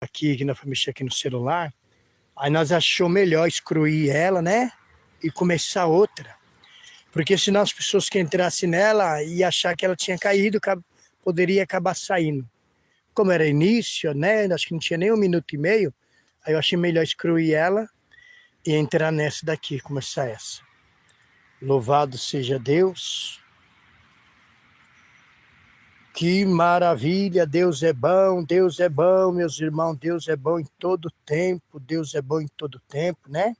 aqui, que nós fomos mexer aqui no celular, aí nós achou melhor excluir ela, né? E começar outra. Porque senão as pessoas que entrassem nela iam achar que ela tinha caído, poderia acabar saindo. Como era início, né? Acho que não tinha nem 1 minuto e meio, aí eu achei melhor excluir ela e entrar nessa daqui, começar essa. Louvado seja Deus. Que maravilha, Deus é bom, meus irmãos, Deus é bom em todo tempo, Deus é bom em todo tempo, né?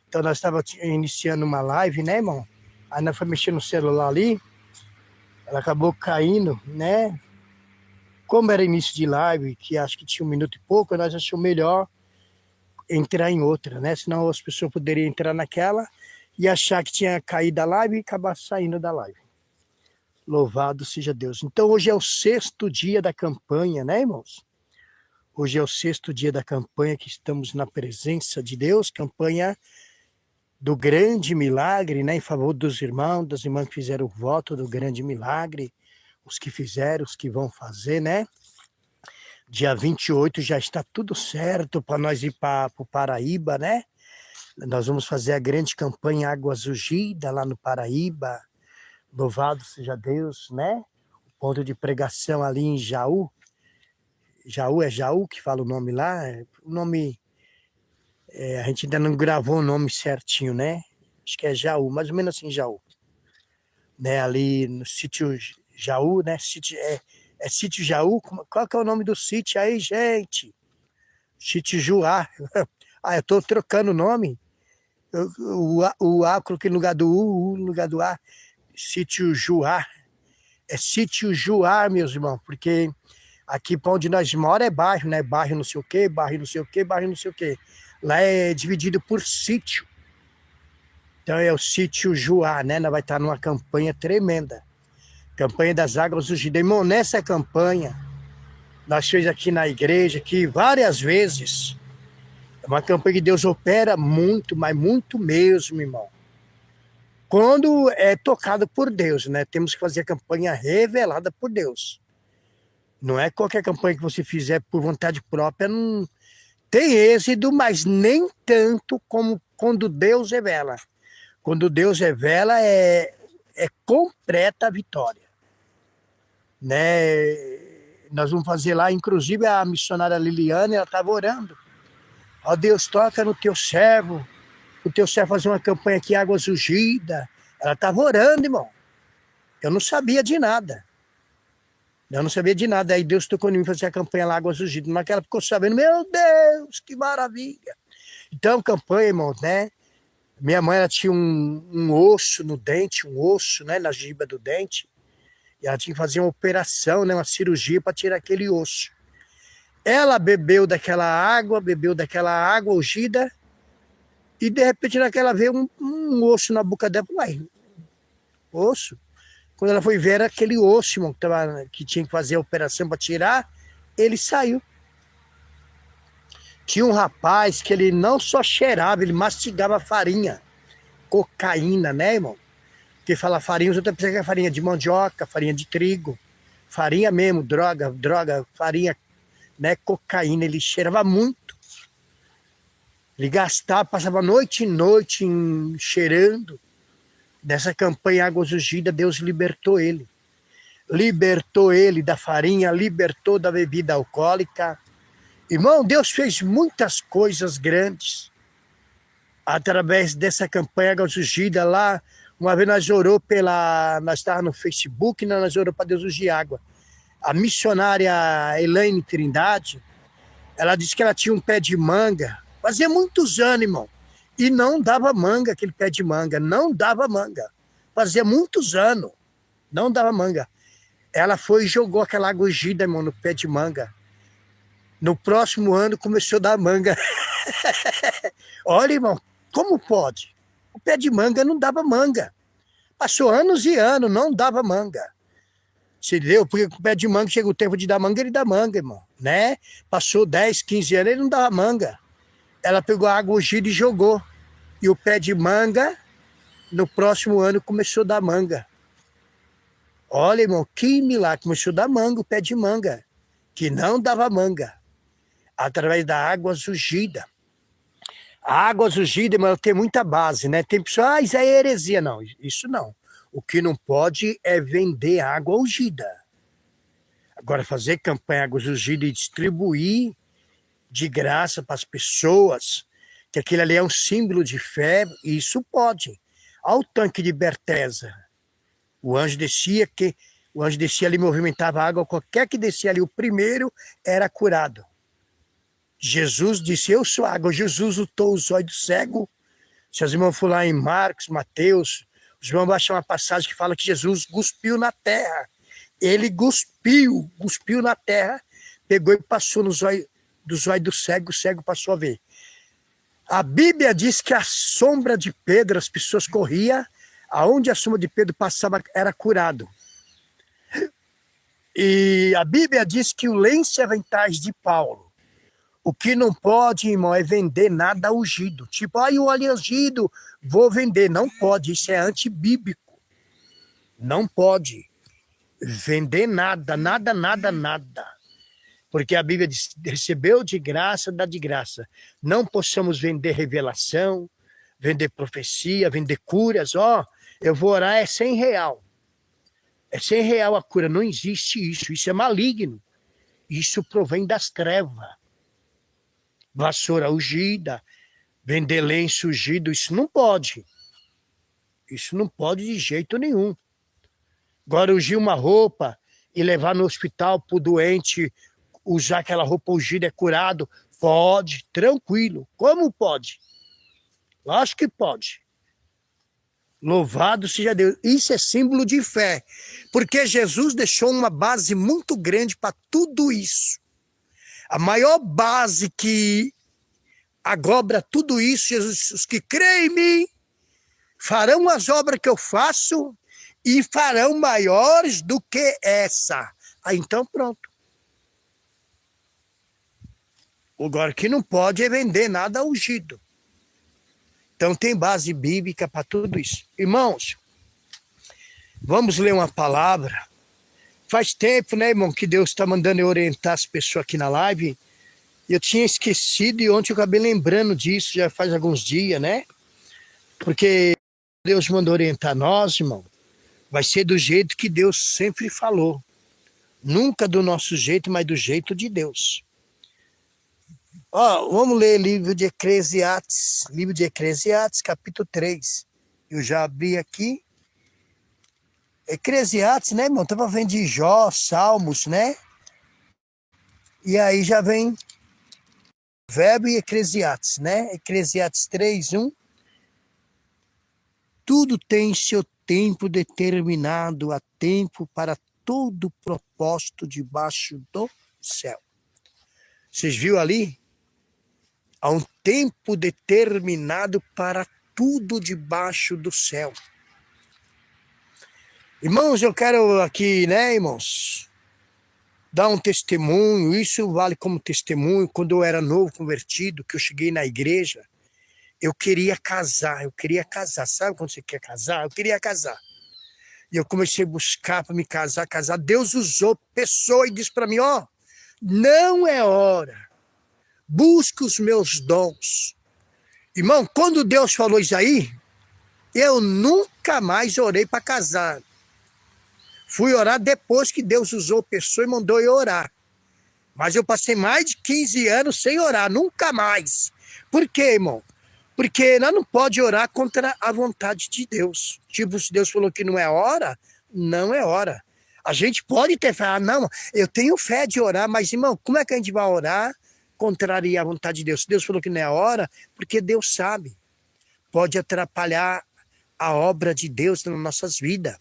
Então nós estávamos iniciando uma live, né, irmão? Aí nós fomos mexer no celular ali, ela acabou caindo, né? Como era início de live, que acho que tinha 1 minuto e pouco, nós achamos melhor entrar em outra, né? Senão as pessoas poderiam entrar naquela e achar que tinha caído a live e acabar saindo da live. Louvado seja Deus. Então hoje é o 6º dia da campanha, né, irmãos? Hoje é o 6º dia da campanha que estamos na presença de Deus, campanha do grande milagre, né, em favor dos irmãos, das irmãs que fizeram o voto do grande milagre, os que fizeram, os que vão fazer, né? Dia 28 já está tudo certo para nós ir para o Paraíba, né? Nós vamos fazer a grande campanha Águas Ungidas lá no Paraíba. Louvado seja Deus, né? O ponto de pregação ali em Jaú. Jaú é Jaú que fala o nome lá. O nome, a gente ainda não gravou o nome certinho, né? Acho que é Jaú, mais ou menos assim, Jaú. Né? Ali no sítio Jaú, né? É sítio Jaú? Qual que é o nome do sítio aí, gente? Sítio Juá. Ah, eu tô trocando o nome. O A eu coloquei no lugar do U no lugar do A. Sítio Juá. É sítio Juá, meus irmãos, porque aqui para onde nós moramos é bairro, né? Bairro não sei o quê, bairro não sei o quê, bairro não sei o quê. Lá é dividido por sítio. Então é o sítio Juá, né? Nós vai estar numa campanha tremenda. Campanha das Águas Ungidas. Irmão, nessa campanha, nós fizemos aqui na igreja, aqui várias vezes. É uma campanha que Deus opera muito, mas muito mesmo, irmão. Quando é tocado por Deus, né? Temos que fazer a campanha revelada por Deus. Não é qualquer campanha que você fizer por vontade própria, não tem êxito, mas nem tanto como quando Deus revela. Quando Deus revela, é completa a vitória. Né? Nós vamos fazer lá, inclusive a missionária Liliane, ela estava orando. Ó Deus, toca no teu servo, o teu servo fazer uma campanha aqui, Águas Ungidas. Ela estava orando, irmão. Eu não sabia de nada. Aí Deus tocou em mim fazer a campanha lá, Águas Ungidas. Mas ela ficou sabendo, meu Deus, que maravilha. Então, campanha, irmão, né? Minha mãe, ela tinha um osso no dente, né, na gengiva do dente. E ela tinha que fazer uma operação, né, uma cirurgia para tirar aquele osso. Ela bebeu daquela água ungida, e de repente naquela veio um osso na boca dela. Uai, osso? Quando ela foi ver, era aquele osso, irmão, que tinha que fazer a operação para tirar, ele saiu. Tinha um rapaz que ele não só cheirava, ele mastigava farinha, cocaína, né, irmão? Porque fala farinha, os outros pensam que é farinha de mandioca, farinha de trigo, farinha mesmo, droga, farinha, né, cocaína. Ele cheirava muito. Ele gastava, passava noite e noite cheirando. Nessa campanha Águas Ungidas, Deus libertou ele. Libertou ele da farinha, libertou da bebida alcoólica. Irmão, Deus fez muitas coisas grandes através dessa campanha Águas Ungidas lá. Uma vez nós oramos nós estávamos no Facebook, nós oramos para Deus ungir água. A missionária Elaine Trindade, ela disse que ela tinha um pé de manga, fazia muitos anos, irmão, e não dava manga, aquele pé de manga, não dava manga. Fazia muitos anos, não dava manga. Ela foi e jogou aquela água ungida, irmão, no pé de manga. No próximo ano começou a dar manga. Olha, irmão, como pode? O pé de manga não dava manga. Passou anos e anos, não dava manga. Você entendeu? Porque o pé de manga, chega o tempo de dar manga, ele dá manga, irmão. Né? Passou 10, 15 anos, ele não dava manga. Ela pegou a água ungida e jogou. E o pé de manga, no próximo ano, começou a dar manga. Olha, irmão, que milagre. Começou a dar manga, o pé de manga. Que não dava manga. através da água ungida. A água ungida, ela tem muita base, né? Tem pessoas, isso é heresia. Não, isso não. O que não pode é vender água ungida. Agora, fazer campanha água ungida e distribuir de graça para as pessoas, que aquilo ali é um símbolo de fé, isso pode. Olha o tanque de Bethesda. O anjo descia ali, movimentava a água, qualquer que descia ali, o primeiro era curado. Jesus disse, eu sou a água. Jesus lutou os olhos do cego. Se os irmãos for lá em Marcos, Mateus, os irmãos vão achar uma passagem que fala que Jesus cuspiu na terra. Ele cuspiu na terra, pegou e passou nos olhos do cego, o cego passou a ver. A Bíblia diz que a sombra de Pedro, as pessoas corriam, aonde a sombra de Pedro passava era curado. E a Bíblia diz que o lenço e aventais de Paulo, o que não pode, irmão, é vender nada ungido. Tipo, o óleo ungido, vou vender. Não pode, isso é antibíblico. Não pode vender nada. Porque a Bíblia diz, recebeu de graça, dá de graça. Não possamos vender revelação, vender profecia, vender curas. Eu vou orar, é R$100. É R$100 a cura, não existe isso. Isso é maligno. Isso provém das trevas. Vassoura ungida, vender lenço ungido, isso não pode. Isso não pode de jeito nenhum. Agora, ungir uma roupa e levar no hospital para o doente usar aquela roupa ungida, é curado, pode, tranquilo. Como pode? Acho que pode. Louvado seja Deus. Isso é símbolo de fé, porque Jesus deixou uma base muito grande para tudo isso. A maior base que agobra tudo isso, Jesus, os que creem em mim farão as obras que eu faço e farão maiores do que essa. Então pronto. Agora que não pode é vender nada ungido. Então tem base bíblica para tudo isso. Irmãos, vamos ler uma palavra. Faz tempo, né, irmão, que Deus está mandando eu orientar as pessoas aqui na live. Eu tinha esquecido e ontem eu acabei lembrando disso, já faz alguns dias, né? Porque Deus mandou orientar nós, irmão. Vai ser do jeito que Deus sempre falou. Nunca do nosso jeito, mas do jeito de Deus. Vamos ler livro de Eclesiastes, capítulo 3. Eu já abri aqui. Eclesiastes, né, irmão? Estava vendo de Jó, Salmos, né? E aí já vem Verbo e Eclesiastes, né? Eclesiastes 3:1. Tudo tem seu tempo determinado, há tempo para todo propósito debaixo do céu. Vocês viram ali? Há um tempo determinado para tudo debaixo do céu. Irmãos, eu quero aqui, né, irmãos, dar um testemunho. Isso vale como testemunho. Quando eu era novo, convertido, que eu cheguei na igreja, eu queria casar. Sabe quando você quer casar? Eu queria casar. E eu comecei a buscar para me casar. Deus usou pessoa e disse para mim, não é hora. Busque os meus dons. Irmão, quando Deus falou isso aí, eu nunca mais orei para casar. Fui orar depois que Deus usou pessoa e mandou eu orar. Mas eu passei mais de 15 anos sem orar, nunca mais. Por quê, irmão? Porque nós não podemos orar contra a vontade de Deus. Tipo, se Deus falou que não é hora, não é hora. A gente pode ter fé, não, eu tenho fé de orar, mas, irmão, como é que a gente vai orar contraria a vontade de Deus? Se Deus falou que não é hora, porque Deus sabe. Pode atrapalhar a obra de Deus nas nossas vidas.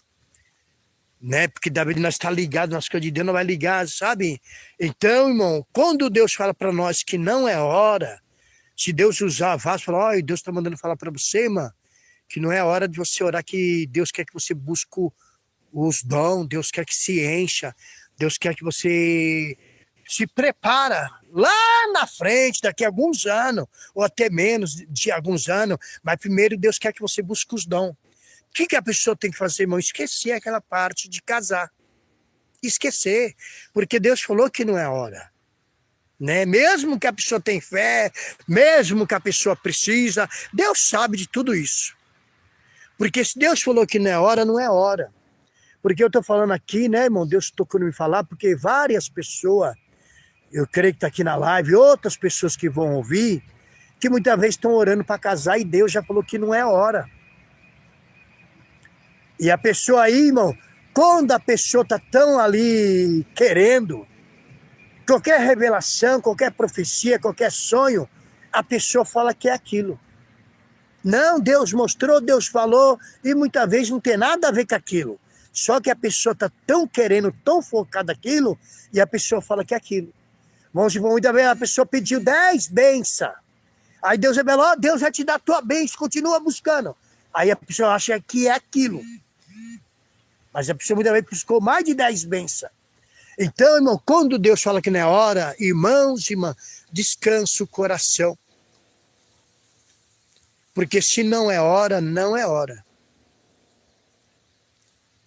Né? Porque Davi nós está ligado nas coisas de Deus, não vai ligar, sabe? Então, irmão, quando Deus fala para nós que não é hora, se Deus usar a vaso, falar, Deus está mandando falar para você, irmã, que não é hora de você orar, que Deus quer que você busque os dons, Deus quer que se encha, Deus quer que você se prepara lá na frente, daqui a alguns anos, ou até menos de alguns anos, mas primeiro Deus quer que você busque os dons. O que a pessoa tem que fazer, irmão? Esquecer aquela parte de casar. Esquecer, porque Deus falou que não é hora. né? Mesmo que a pessoa tenha fé, mesmo que a pessoa precisa, Deus sabe de tudo isso. Porque se Deus falou que não é hora, não é hora. Porque eu estou falando aqui, né, irmão? Deus tocou em me falar, porque várias pessoas, eu creio que está aqui na live, outras pessoas que vão ouvir, que muitas vezes estão orando para casar e Deus já falou que não é hora. E a pessoa aí, irmão, quando a pessoa está tão ali querendo, qualquer revelação, qualquer profecia, qualquer sonho, a pessoa fala que é aquilo. Não, Deus mostrou, Deus falou, e muitas vezes não tem nada a ver com aquilo. Só que a pessoa está tão querendo, tão focada naquilo, e a pessoa fala que é aquilo. Vamos supor, muitas vezes a pessoa pediu 10 bênçãos. Aí Deus revelou, Deus vai te dar a tua bênção, continua buscando. Aí a pessoa acha que é aquilo. Mas a pessoa muitas vezes buscou mais de 10 bênçãos. Então, irmão, quando Deus fala que não é hora, irmãos e irmãs, descansa o coração. Porque se não é hora, não é hora.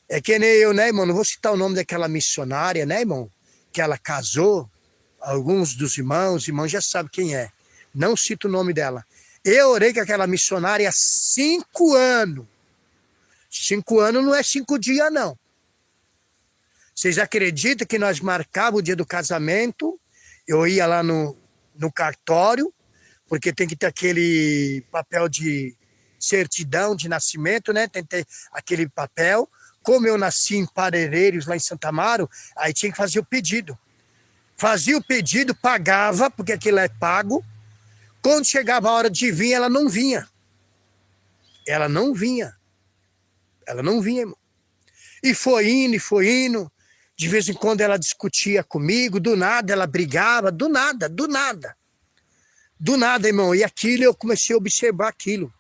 É que nem eu, né, irmão? Não vou citar o nome daquela missionária, né, irmão? Que ela casou. Alguns dos irmãos já sabem quem é. Não cito o nome dela. Eu orei com aquela missionária há 5 anos. 5 anos não é 5 dias, não. Vocês acreditam que nós marcávamos o dia do casamento? Eu ia lá no cartório, porque tem que ter aquele papel de certidão de nascimento, né? Tem que ter aquele papel. Como eu nasci em Parelheiros, lá em Santa Amaro, aí tinha que fazer o pedido. Fazia o pedido, pagava, porque aquilo é pago. Quando chegava a hora de vir, ela não vinha. Ela não vinha. Ela não vinha, irmão. E foi indo. De vez em quando ela discutia comigo, do nada ela brigava, do nada. Do nada, irmão. E aquilo, eu comecei a observar aquilo.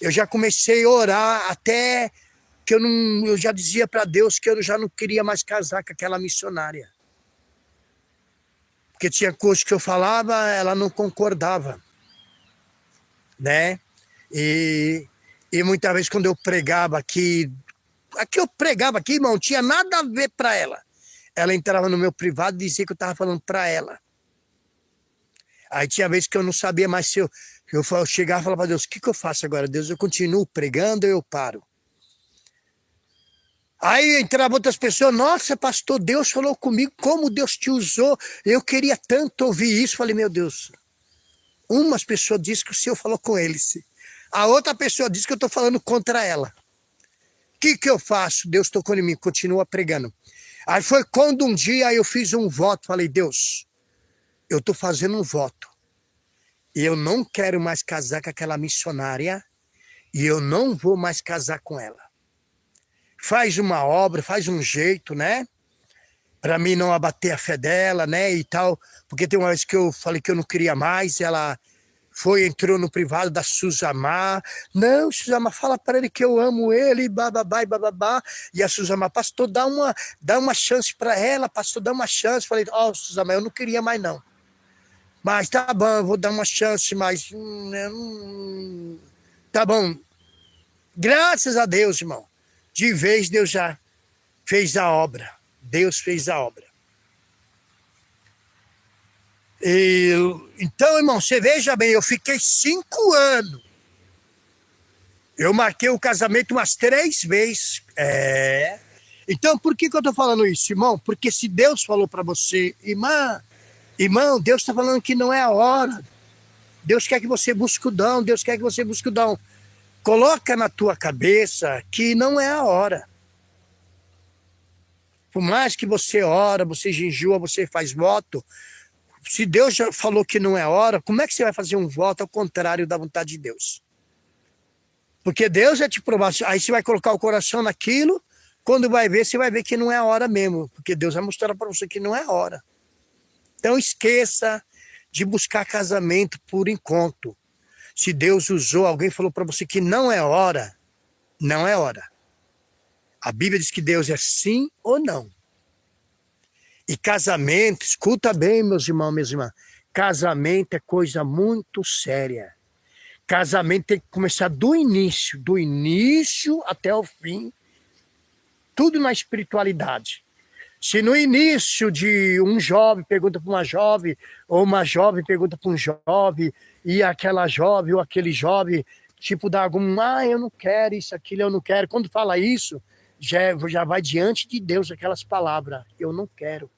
Eu já comecei a orar até que eu já dizia para Deus que eu já não queria mais casar com aquela missionária. Porque tinha coisas que eu falava, ela não concordava, né? E muitas vezes quando eu pregava aqui eu pregava aqui, irmão, tinha nada a ver para ela. Ela entrava no meu privado e dizia que eu estava falando para ela. Aí tinha vezes que eu não sabia mais se eu chegava e falava para Deus, o que eu faço agora? Deus, eu continuo pregando ou eu paro? Aí entravam outras pessoas, nossa, pastor, Deus falou comigo, como Deus te usou, eu queria tanto ouvir isso. Falei, meu Deus, umas pessoas dizem que o Senhor falou com eles, a outra pessoa diz que eu estou falando contra ela. O que eu faço? Deus tocou em mim, continua pregando. Aí foi quando um dia eu fiz um voto, falei, Deus, eu estou fazendo um voto, e eu não quero mais casar com aquela missionária, e eu não vou mais casar com ela. Faz uma obra, faz um jeito, né? Para mim não abater a fé dela, né? E tal. Porque tem uma vez que eu falei que eu não queria mais, ela entrou no privado da Suzamar. Não, Suzamar, fala para ele que eu amo ele, bababá e bababá. E a Suzamar, pastor, dá uma chance para ela, pastor, dá uma chance. Falei, Suzamar, eu não queria mais não. Mas tá bom, eu vou dar uma chance, mas... Tá bom. Graças a Deus, irmão. De vez Deus já fez a obra. Deus fez a obra. Então, irmão, você veja bem, eu fiquei 5 anos. Eu marquei o casamento umas 3 vezes. Então, por que eu estou falando isso, irmão? Porque se Deus falou para você, irmão, Deus está falando que não é a hora. Deus quer que você busque o dom, Deus quer que você busque o dom. Coloca na tua cabeça que não é a hora. Por mais que você ora, você jejua, você faz voto, se Deus já falou que não é a hora, como é que você vai fazer um voto ao contrário da vontade de Deus? Porque Deus vai te provar, aí você vai colocar o coração naquilo, quando vai ver, você vai ver que não é a hora mesmo, porque Deus vai mostrar para você que não é a hora. Então esqueça de buscar casamento por encontro. Se Deus usou, alguém falou para você que não é hora, não é hora. A Bíblia diz que Deus é sim ou não. E casamento, escuta bem, meus irmãos, minhas irmãs, casamento é coisa muito séria. Casamento tem que começar do início até o fim, tudo na espiritualidade. Se no início de um jovem pergunta para uma jovem, ou uma jovem pergunta para um jovem, e aquela jovem ou aquele jovem, tipo, dá algum, eu não quero isso, aquilo, eu não quero. Quando fala isso, já vai diante de Deus aquelas palavras, eu não quero.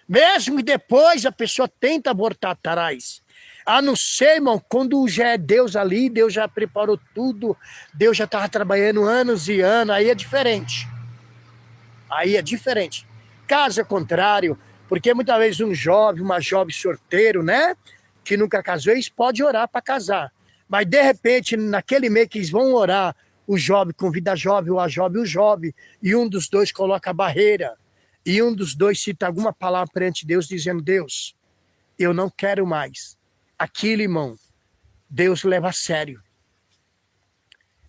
Mesmo que depois a pessoa tenta voltar atrás. A não ser, irmão, quando já é Deus ali, Deus já preparou tudo, Deus já estava trabalhando anos e anos, aí é diferente. Aí é diferente. Caso contrário, porque muitas vezes um jovem, uma jovem sorteiro, né? Que nunca casou, eles podem orar para casar. Mas de repente, naquele mês que eles vão orar, o jovem convida a jovem, ou a jovem o jovem, e um dos dois coloca a barreira, e um dos dois cita alguma palavra perante Deus, dizendo, Deus, eu não quero mais. Aquilo, irmão, Deus leva a sério.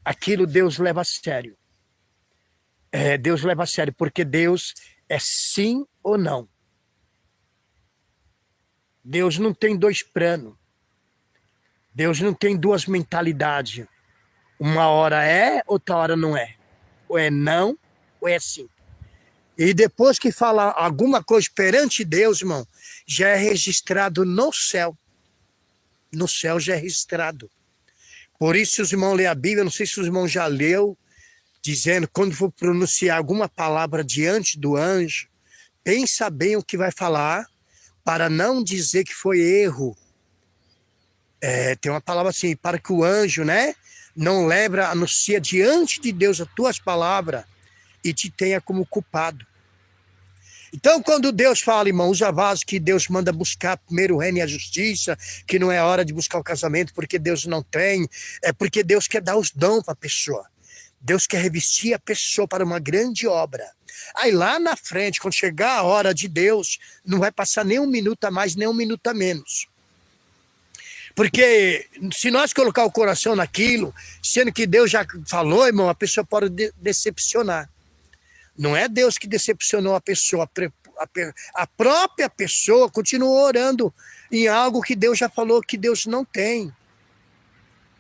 Aquilo Deus leva a sério. Deus leva a sério, porque Deus é sim ou não. Deus não tem dois planos. Deus não tem duas mentalidades. Uma hora é, outra hora não é. Ou é não, ou é sim. E depois que fala alguma coisa perante Deus, irmão, já é registrado no céu. No céu já é registrado. Por isso, se os irmãos lerem a Bíblia, não sei se os irmãos já leu, dizendo, quando for pronunciar alguma palavra diante do anjo, pensa bem o que vai falar, para não dizer que foi erro. Tem uma palavra assim, para que o anjo, né, não leve, anuncia diante de Deus as tuas palavras e te tenha como culpado. Então, quando Deus fala, irmão, usa vaso que Deus manda buscar primeiro o reino e a justiça, que não é hora de buscar o casamento porque Deus não tem, é porque Deus quer dar os dons para a pessoa. Deus quer revestir a pessoa para uma grande obra. Aí lá na frente, quando chegar a hora de Deus, não vai passar nem um minuto a mais, nem um minuto a menos. Porque se nós colocar o coração naquilo, sendo que Deus já falou, irmão, a pessoa pode decepcionar. Não é Deus que decepcionou a pessoa, a própria pessoa continuou orando em algo que Deus já falou que Deus não tem,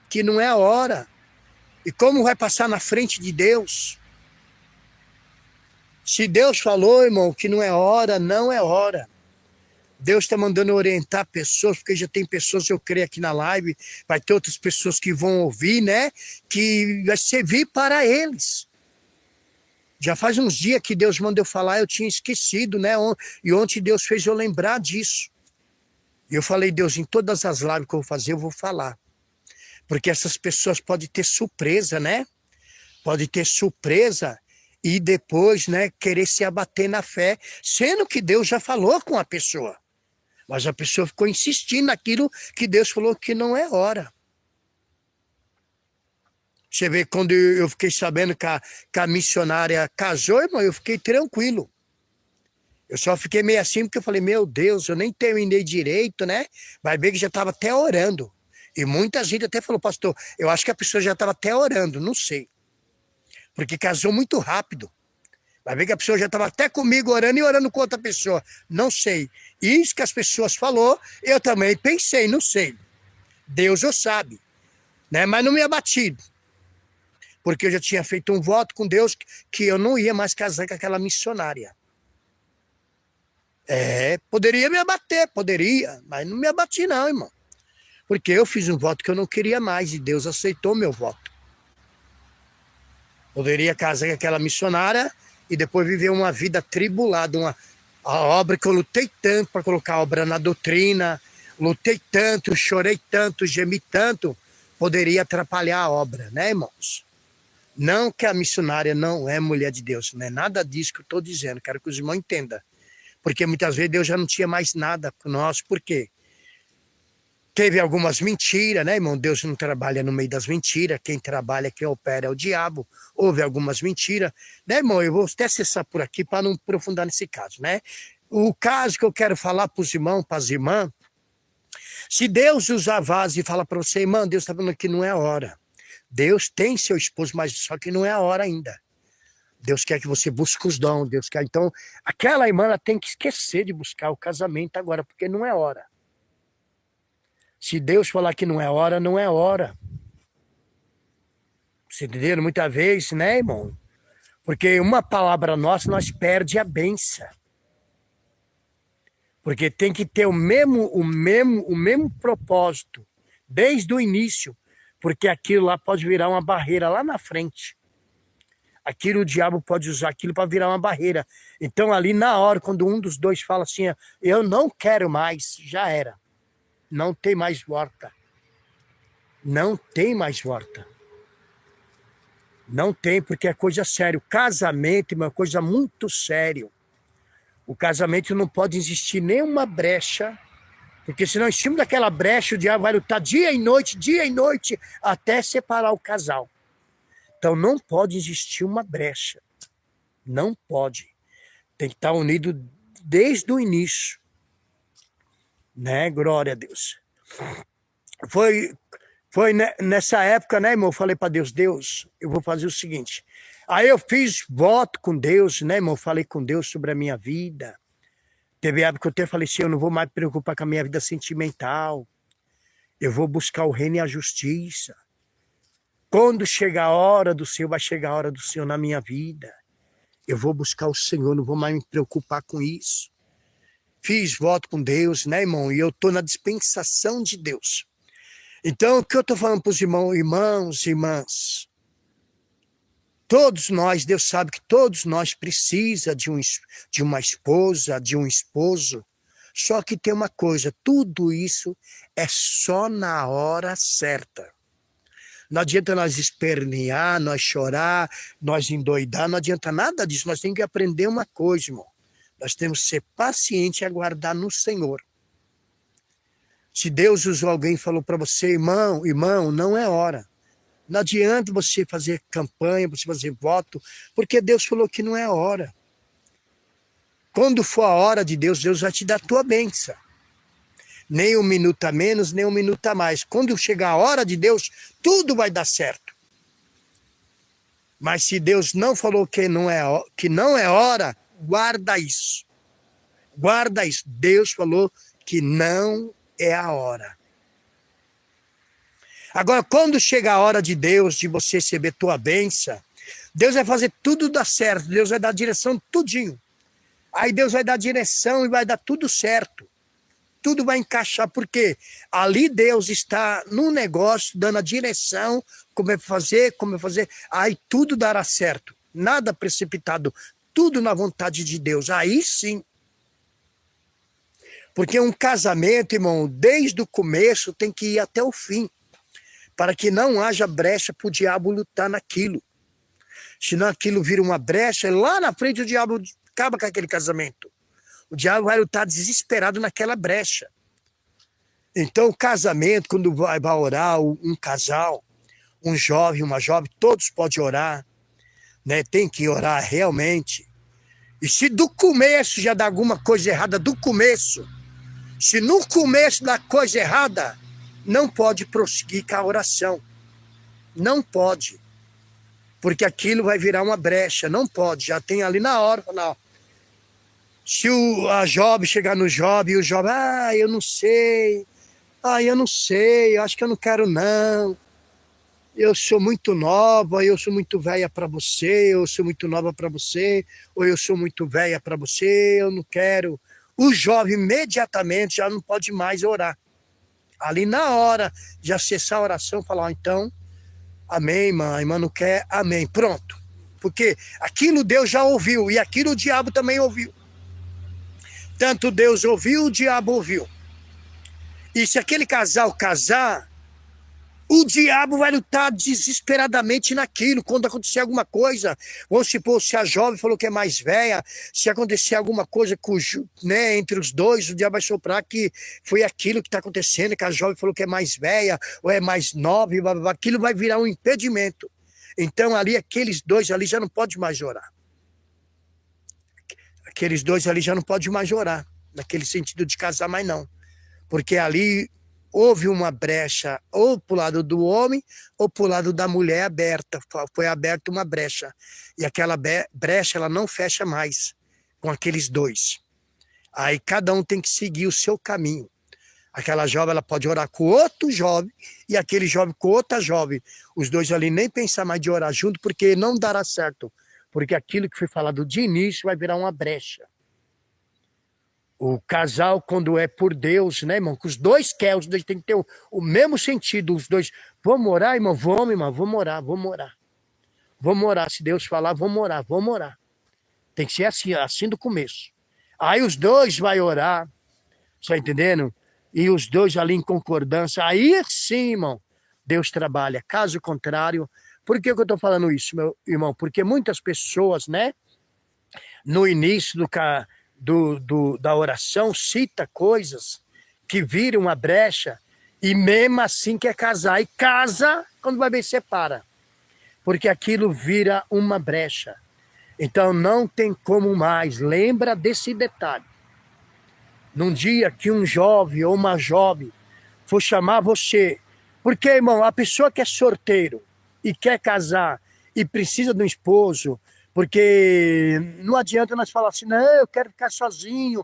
que não é a hora. E como vai passar na frente de Deus? Se Deus falou, irmão, que não é hora, não é hora. Deus está mandando orientar pessoas, porque já tem pessoas, eu creio aqui na live, vai ter outras pessoas que vão ouvir, né? Que vai servir para eles. Já faz uns dias que Deus mandou eu falar, eu tinha esquecido, né? E ontem Deus fez eu lembrar disso. E eu falei, Deus, em todas as lives que eu vou fazer, eu vou falar. Porque essas pessoas podem ter surpresa, né? Pode ter surpresa e depois, né, querer se abater na fé, sendo que Deus já falou com a pessoa. Mas a pessoa ficou insistindo naquilo que Deus falou que não é hora. Você vê, quando eu fiquei sabendo que a missionária casou, irmão, eu fiquei tranquilo. Eu só fiquei meio assim porque eu falei, meu Deus, eu nem terminei direito, né? Vai ver que já estava até orando. E muita gente até falou, pastor, eu acho que a pessoa já estava até orando, não sei. Porque casou muito rápido. Vai ver que a pessoa já estava até comigo orando e orando com outra pessoa. Não sei. Isso que as pessoas falou, eu também pensei, não sei. Deus o sabe. Né? Mas não me abati. Porque eu já tinha feito um voto com Deus que eu não ia mais casar com aquela missionária. Poderia me abater, poderia, mas não me abati não, irmão. Porque eu fiz um voto que eu não queria mais e Deus aceitou meu voto. Poderia casar com aquela missionária e depois viver uma vida tribulada, a obra que eu lutei tanto para colocar a obra na doutrina, lutei tanto, chorei tanto, gemi tanto, poderia atrapalhar a obra, né, irmãos? Não que a missionária não é mulher de Deus, não é nada disso que eu estou dizendo, quero que os irmãos entendam. Porque muitas vezes Deus já não tinha mais nada com nós, por quê? Teve algumas mentiras, né, irmão? Deus não trabalha no meio das mentiras, quem trabalha, quem opera é o diabo. Houve algumas mentiras, né, irmão? Eu vou até cessar por aqui para não aprofundar nesse caso, né? O caso que eu quero falar para os irmãos, para as irmãs, se Deus usar vaso e falar para você, irmã, Deus está falando que não é a hora. Deus tem seu esposo, mas só que não é a hora ainda. Deus quer que você busque os dons, Deus quer. Então, aquela irmã ela tem que esquecer de buscar o casamento agora, porque não é hora. Se Deus falar que não é hora, não é hora. Você entendeu? Muitas vezes, né, irmão? Porque uma palavra nossa, nós perde a benção. Porque tem que ter o mesmo propósito, desde o início. Porque aquilo lá pode virar uma barreira lá na frente. Aquilo o diabo pode usar aquilo para virar uma barreira. Então ali na hora, quando um dos dois fala assim, eu não quero mais, já era. Não tem mais volta. Não tem mais volta. Não tem, porque é coisa séria. O casamento é uma coisa muito séria. O casamento não pode existir nenhuma brecha, porque senão em cima daquela brecha o diabo vai lutar dia e noite, até separar o casal. Então não pode existir uma brecha. Não pode. Tem que estar unido desde o início. Né? Glória a Deus. Foi nessa época, né, irmão? Eu falei para Deus, Deus, eu vou fazer o seguinte. Aí eu fiz voto com Deus, né, irmão? Falei com Deus sobre a minha vida. Teve época que eu até falei assim, eu não vou mais me preocupar com a minha vida sentimental. Eu vou buscar o reino e a justiça. Quando chegar a hora do Senhor, vai chegar a hora do Senhor na minha vida. Eu vou buscar o Senhor, não vou mais me preocupar com isso. Fiz voto com Deus, né, irmão? E eu estou na dispensação de Deus. Então, o que eu estou falando para os irmãos e irmãs? Todos nós, Deus sabe que todos nós precisamos de uma esposa, de um esposo. Só que tem uma coisa, tudo isso é só na hora certa. Não adianta nós espernear, nós chorar, nós endoidar, não adianta nada disso. Nós temos que aprender uma coisa, irmão. Nós temos que ser pacientes e aguardar no Senhor. Se Deus usou alguém e falou para você, irmão, não é hora. Não adianta você fazer campanha, você fazer voto, porque Deus falou que não é hora. Quando for a hora de Deus, Deus vai te dar a tua bênção. Nem um minuto a menos, nem um minuto a mais. Quando chegar a hora de Deus, tudo vai dar certo. Mas se Deus não falou que não é hora, guarda isso. Guarda isso. Deus falou que não é a hora. Agora, quando chegar a hora de Deus, de você receber tua bênção, Deus vai fazer tudo dar certo. Deus vai dar direção tudinho. Aí Deus vai dar direção e vai dar tudo certo. Tudo vai encaixar, porque ali Deus está no negócio, dando a direção, como é fazer, aí tudo dará certo. Nada precipitado, tudo na vontade de Deus. Aí sim. Porque um casamento, irmão, desde o começo tem que ir até o fim, para que não haja brecha para o diabo lutar naquilo. Senão aquilo vira uma brecha, lá na frente o diabo acaba com aquele casamento. O diabo vai lutar desesperado naquela brecha. Então o casamento, quando vai orar um casal, um jovem, uma jovem, todos podem orar, né? Tem que orar realmente. E se do começo já dá alguma coisa errada, do começo, se no começo dá coisa errada, não pode prosseguir com a oração. Não pode. Porque aquilo vai virar uma brecha. Não pode. Já tem ali na hora. Não. Se a jovem chegar no jovem, e o jovem, eu não sei. Eu acho que eu não quero não. Eu sou muito nova, eu sou muito velha para você, eu sou muito nova para você, ou eu sou muito velha para você, eu não quero. O jovem imediatamente já não pode mais orar. Ali na hora de acessar a oração, falar, então, amém, irmã, a irmã não quer, amém, pronto. Porque aquilo Deus já ouviu, e aquilo o diabo também ouviu. Tanto Deus ouviu, o diabo ouviu. E se aquele casal casar, o diabo vai lutar desesperadamente naquilo. Quando acontecer alguma coisa, vamos supor, se a jovem falou que é mais velha, se acontecer alguma coisa né, entre os dois, o diabo vai soprar que foi aquilo que está acontecendo, que a jovem falou que é mais velha, ou é mais nova, e aquilo vai virar um impedimento. Então ali, aqueles dois ali já não podem mais orar. Aqueles dois ali já não podem mais orar, naquele sentido de casar mais não. Porque ali houve uma brecha, ou para o lado do homem, ou para o lado da mulher aberta. Foi aberta uma brecha. E aquela brecha, ela não fecha mais com aqueles dois. Aí cada um tem que seguir o seu caminho. Aquela jovem, ela pode orar com outro jovem, e aquele jovem com outra jovem. Os dois ali nem pensar mais de orar junto, porque não dará certo. Porque aquilo que foi falado de início vai virar uma brecha. O casal, quando é por Deus, né, irmão? Que os dois querem, os dois têm que ter o mesmo sentido. Os dois, vamos orar, irmão? Vamos, irmão, vamos orar, vamos orar. Vamos orar, se Deus falar, vamos orar, vamos orar. Tem que ser assim, assim do começo. Aí os dois vai orar, tá entendendo? E os dois ali em concordância, aí sim, irmão, Deus trabalha. Caso contrário, por que eu estou falando isso, meu irmão? Porque muitas pessoas, né, no início da oração, cita coisas que viram uma brecha e mesmo assim quer casar. E casa, quando vai ver, separa. Porque aquilo vira uma brecha. Então não tem como mais. Lembra desse detalhe. Num dia que um jovem ou uma jovem for chamar você, porque, irmão, a pessoa que é sorteiro e quer casar e precisa de um esposo, porque não adianta nós falar assim, não, eu quero ficar sozinho,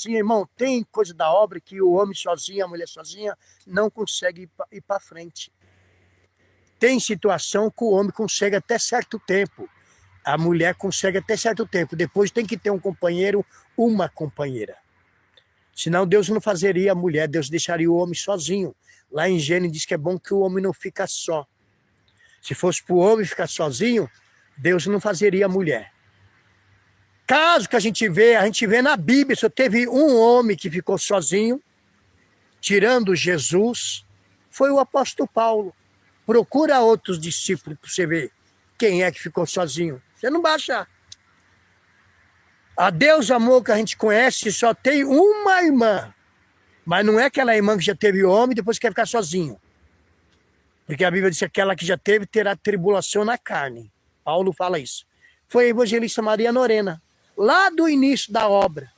irmão. Tem coisa da obra que o homem sozinho, a mulher sozinha, não consegue ir para frente. Tem situação que o homem consegue até certo tempo, a mulher consegue até certo tempo, depois tem que ter um companheiro, uma companheira. Senão Deus não fazeria a mulher, Deus deixaria o homem sozinho. Lá em Gênesis diz que é bom que o homem não fica só. Se fosse para o homem ficar sozinho, Deus não fazeria a mulher. Caso que a gente vê na Bíblia, só teve um homem que ficou sozinho, tirando Jesus, foi o apóstolo Paulo. Procura outros discípulos para você ver quem é que ficou sozinho. Você não vai achar. A Deus amor que a gente conhece só tem uma irmã. Mas não é aquela irmã que já teve homem e depois quer ficar sozinho. Porque a Bíblia diz que aquela que já teve terá tribulação na carne. Paulo fala isso. Foi a evangelista Maria Norena, lá do início da obra.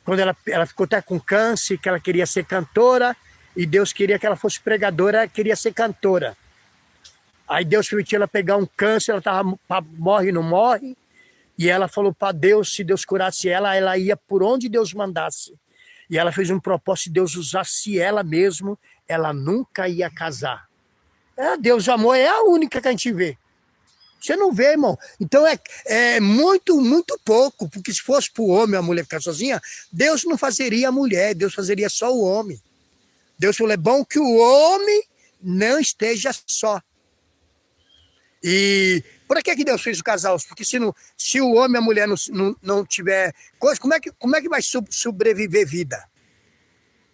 Quando ela ficou até com câncer, que ela queria ser cantora, e Deus queria que ela fosse pregadora, ela queria ser cantora. Aí Deus permitiu ela pegar um câncer, ela estava morre, não morre. E ela falou para Deus, se Deus curasse ela ia por onde Deus mandasse. E ela fez um propósito, se Deus usasse ela mesmo, ela nunca ia casar. Deus amor é a única que a gente vê. Você não vê, irmão. Então é muito, muito pouco, porque se fosse para o homem a mulher ficar sozinha, Deus não fazeria a mulher, Deus fazeria só o homem. Deus falou, é bom que o homem não esteja só. E por que Deus fez o casal? Porque se o homem e a mulher não tiver coisa, como é que vai sobreviver vida?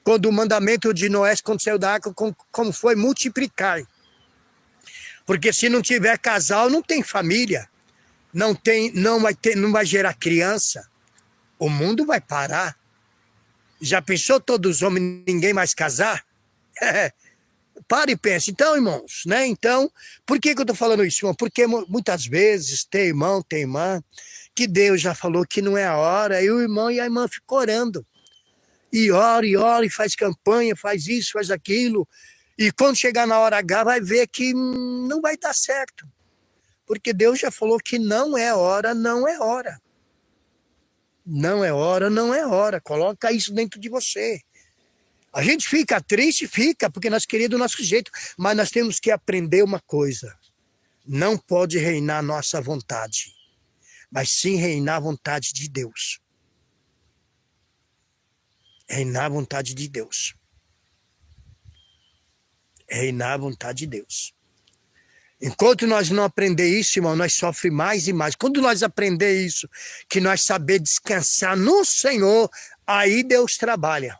Quando o mandamento de Noé, quando saiu da arca, como foi multiplicar. Porque se não tiver casal, não tem família. Não vai gerar criança. O mundo vai parar. Já pensou todos os homens, ninguém mais casar? Para e pensa. Então, irmãos, né? Então, por que eu estou falando isso, irmão? Porque muitas vezes tem irmão, tem irmã, que Deus já falou que não é a hora, e o irmão e a irmã ficam orando. E ora, e faz campanha, faz isso, faz aquilo. E quando chegar na hora H, vai ver que não vai dar certo. Porque Deus já falou que não é hora, não é hora. Não é hora, não é hora. Coloca isso dentro de você. A gente fica triste, porque nós queremos do nosso jeito, mas nós temos que aprender uma coisa. Não pode reinar a nossa vontade, mas sim reinar a vontade de Deus. Reinar a vontade de Deus. Reinar a vontade de Deus. Enquanto nós não aprender isso, irmão, nós sofremos mais e mais. Quando nós aprender isso, que nós saber descansar no Senhor, aí Deus trabalha.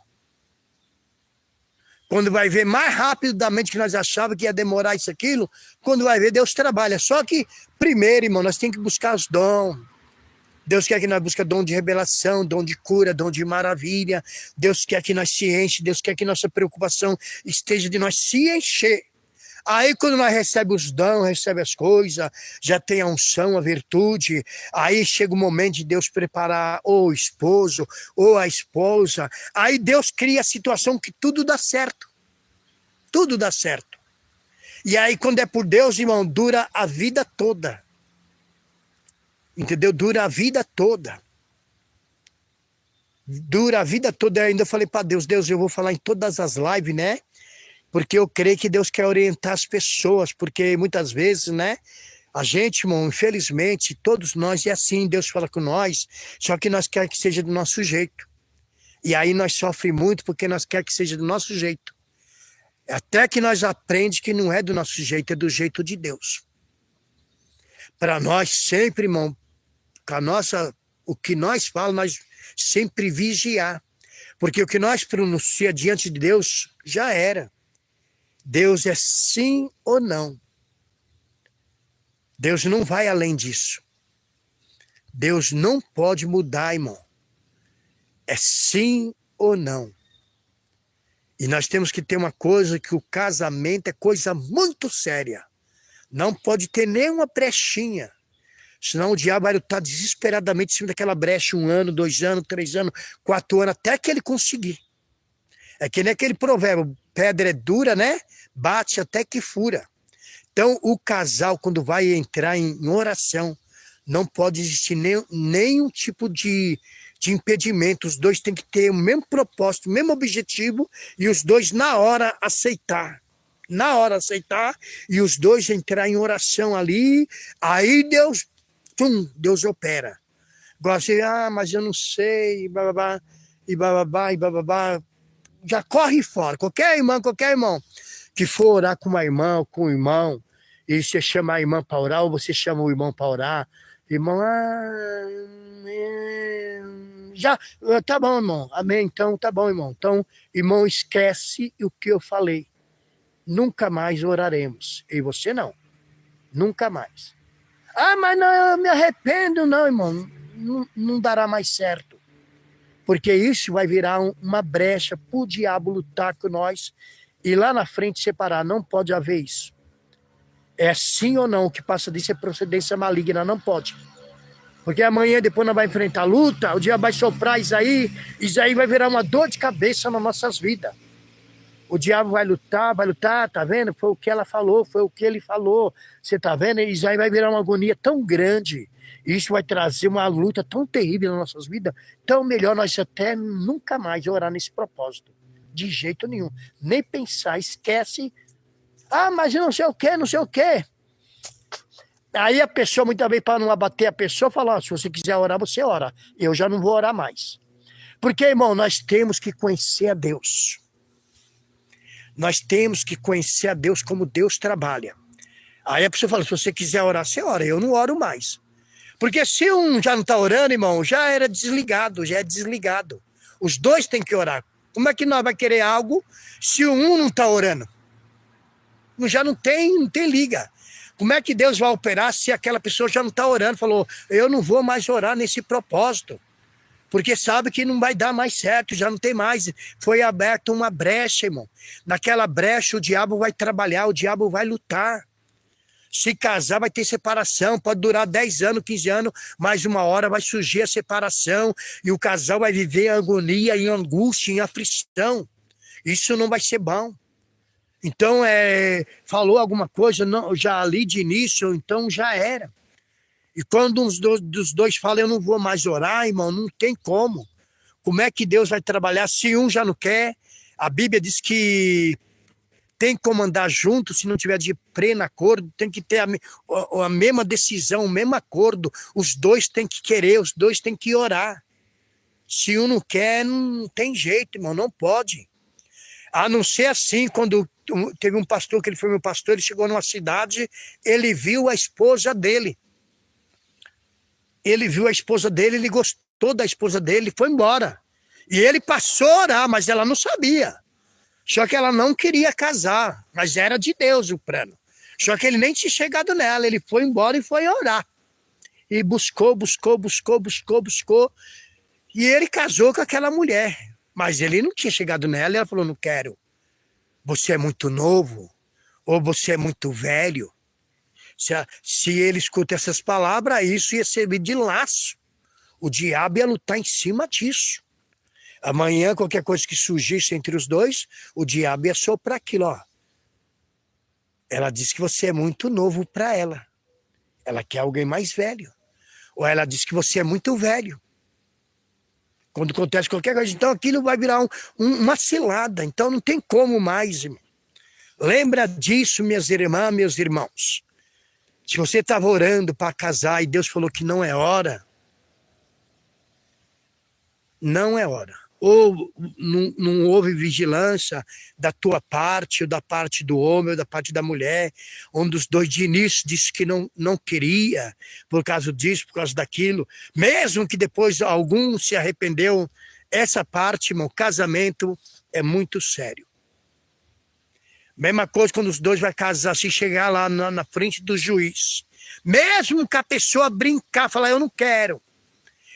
Quando vai ver mais rapidamente que nós achávamos que ia demorar isso, aquilo, quando vai ver, Deus trabalha. Só que, primeiro, irmão, nós temos que buscar os dons. Deus quer que nós busquemos dom de revelação, dom de cura, dom de maravilha. Deus quer que nós se enche, Deus quer que nossa preocupação esteja de nós se encher. Aí quando nós recebemos os dons, recebemos as coisas, já tem a unção, a virtude, aí chega o momento de Deus preparar ou o esposo, ou a esposa, aí Deus cria a situação que tudo dá certo. Tudo dá certo. E aí quando é por Deus, irmão, dura a vida toda. Entendeu? Dura a vida toda. Dura a vida toda. Eu ainda falei para Deus, eu vou falar em todas as lives, né? Porque eu creio que Deus quer orientar as pessoas, porque muitas vezes, né, A gente, irmão, infelizmente, todos nós é assim, Deus fala com nós, só que nós quer que seja do nosso jeito. E aí nós sofremos muito porque nós quer que seja do nosso jeito. Até que nós aprendemos que não é do nosso jeito, é do jeito de Deus. Para nós sempre, irmão, o que nós falamos, nós sempre vigiar. Porque o que nós pronuncia diante de Deus já era. Deus é sim ou não. Deus não vai além disso. Deus não pode mudar, irmão. É sim ou não. E nós temos que ter uma coisa, que o casamento é coisa muito séria. Não pode ter nenhuma brechinha. Senão o diabo vai lutar desesperadamente em cima daquela brecha 1 ano, 2 anos, 3 anos, 4 anos, até que ele conseguir. É que nem aquele provérbio, pedra é dura, né? Bate até que fura. Então o casal, quando vai entrar em oração, não pode existir nenhum tipo de impedimento. Os dois têm que ter o mesmo propósito, o mesmo objetivo, e os dois na hora aceitar. Na hora aceitar, e os dois entrar em oração ali, aí Deus opera. Agora assim, mas eu não sei, bababá, e bababá, e bababá. Já corre fora. Qualquer irmão que for orar com uma irmã ou com um irmão, e você chama a irmã para orar, ou você chama o irmão para orar, irmão, já, tá bom, irmão, amém, então tá bom, irmão. Então, irmão, esquece o que eu falei. Nunca mais oraremos. E você não. Nunca mais. Mas não, eu me arrependo, não, irmão. Não dará mais certo. Porque isso vai virar uma brecha para o diabo lutar com nós e lá na frente separar. Não pode haver isso. É sim ou não, o que passa disso é procedência maligna, não pode. Porque amanhã depois nós vamos enfrentar a luta, o diabo vai soprar isso aí vai virar uma dor de cabeça nas nossas vidas. O diabo vai lutar, tá vendo? Foi o que ela falou, foi o que ele falou. Você tá vendo? Isso aí vai virar uma agonia tão grande. Isso vai trazer uma luta tão terrível nas nossas vidas. Então, melhor nós até nunca mais orar nesse propósito. De jeito nenhum. Nem pensar, esquece. Mas eu não sei o quê. Aí a pessoa, muitas vezes, para não abater a pessoa, fala, se você quiser orar, você ora. Eu já não vou orar mais. Porque, irmão, nós temos que conhecer a Deus. Nós temos que conhecer a Deus como Deus trabalha. Aí a pessoa fala, se você quiser orar, você ora. Eu não oro mais. Porque se um já não está orando, irmão, já é desligado. Os dois têm que orar. Como é que nós vamos querer algo se um não está orando? Já não tem liga. Como é que Deus vai operar se aquela pessoa já não está orando? Falou, eu não vou mais orar nesse propósito. Porque sabe que não vai dar mais certo, já não tem mais. Foi aberta uma brecha, irmão. Naquela brecha o diabo vai trabalhar, o diabo vai lutar. Se casar vai ter separação, pode durar 10 anos, 15 anos, mas uma hora vai surgir a separação e o casal vai viver em agonia, em angústia, em aflição. Isso não vai ser bom. Então, falou alguma coisa, não, já ali de início, então já era. E quando dos dois fala, eu não vou mais orar, irmão, não tem como. Como é que Deus vai trabalhar se um já não quer? A Bíblia diz que tem como andar junto, se não tiver de pleno acordo, tem que ter a mesma decisão, o mesmo acordo. Os dois têm que querer, os dois têm que orar. Se um não quer, não tem jeito, irmão, não pode. A não ser assim, quando teve um pastor, que ele foi meu pastor, ele chegou numa cidade, ele viu a esposa dele. Ele viu a esposa dele, ele gostou da esposa dele, ele foi embora. E ele passou a orar, mas ela não sabia. Só que ela não queria casar, mas era de Deus o plano. Só que ele nem tinha chegado nela, ele foi embora e foi orar. E buscou. E ele casou com aquela mulher. Mas ele não tinha chegado nela e ela falou, não quero. Você é muito novo, ou você é muito velho. Se ele escuta essas palavras, isso ia servir de laço. O diabo ia lutar em cima disso. Amanhã, qualquer coisa que surgisse entre os dois, o diabo ia soprar aquilo, ó. Ela diz que você é muito novo para ela. Ela quer alguém mais velho. Ou ela diz que você é muito velho. Quando acontece qualquer coisa, então aquilo vai virar uma cilada. Então não tem como mais, irmão. Lembra disso, minhas irmãs, meus irmãos. Se você estava orando para casar e Deus falou que não é hora, não é hora. Ou não houve vigilância da tua parte, ou da parte do homem, ou da parte da mulher. Um dos dois de início disse que não queria, por causa disso, por causa daquilo. Mesmo que depois algum se arrependeu, essa parte, irmão, casamento é muito sério. Mesma coisa quando os dois vão casar, se chegar lá na frente do juiz. Mesmo que a pessoa brincar, falar, eu não quero.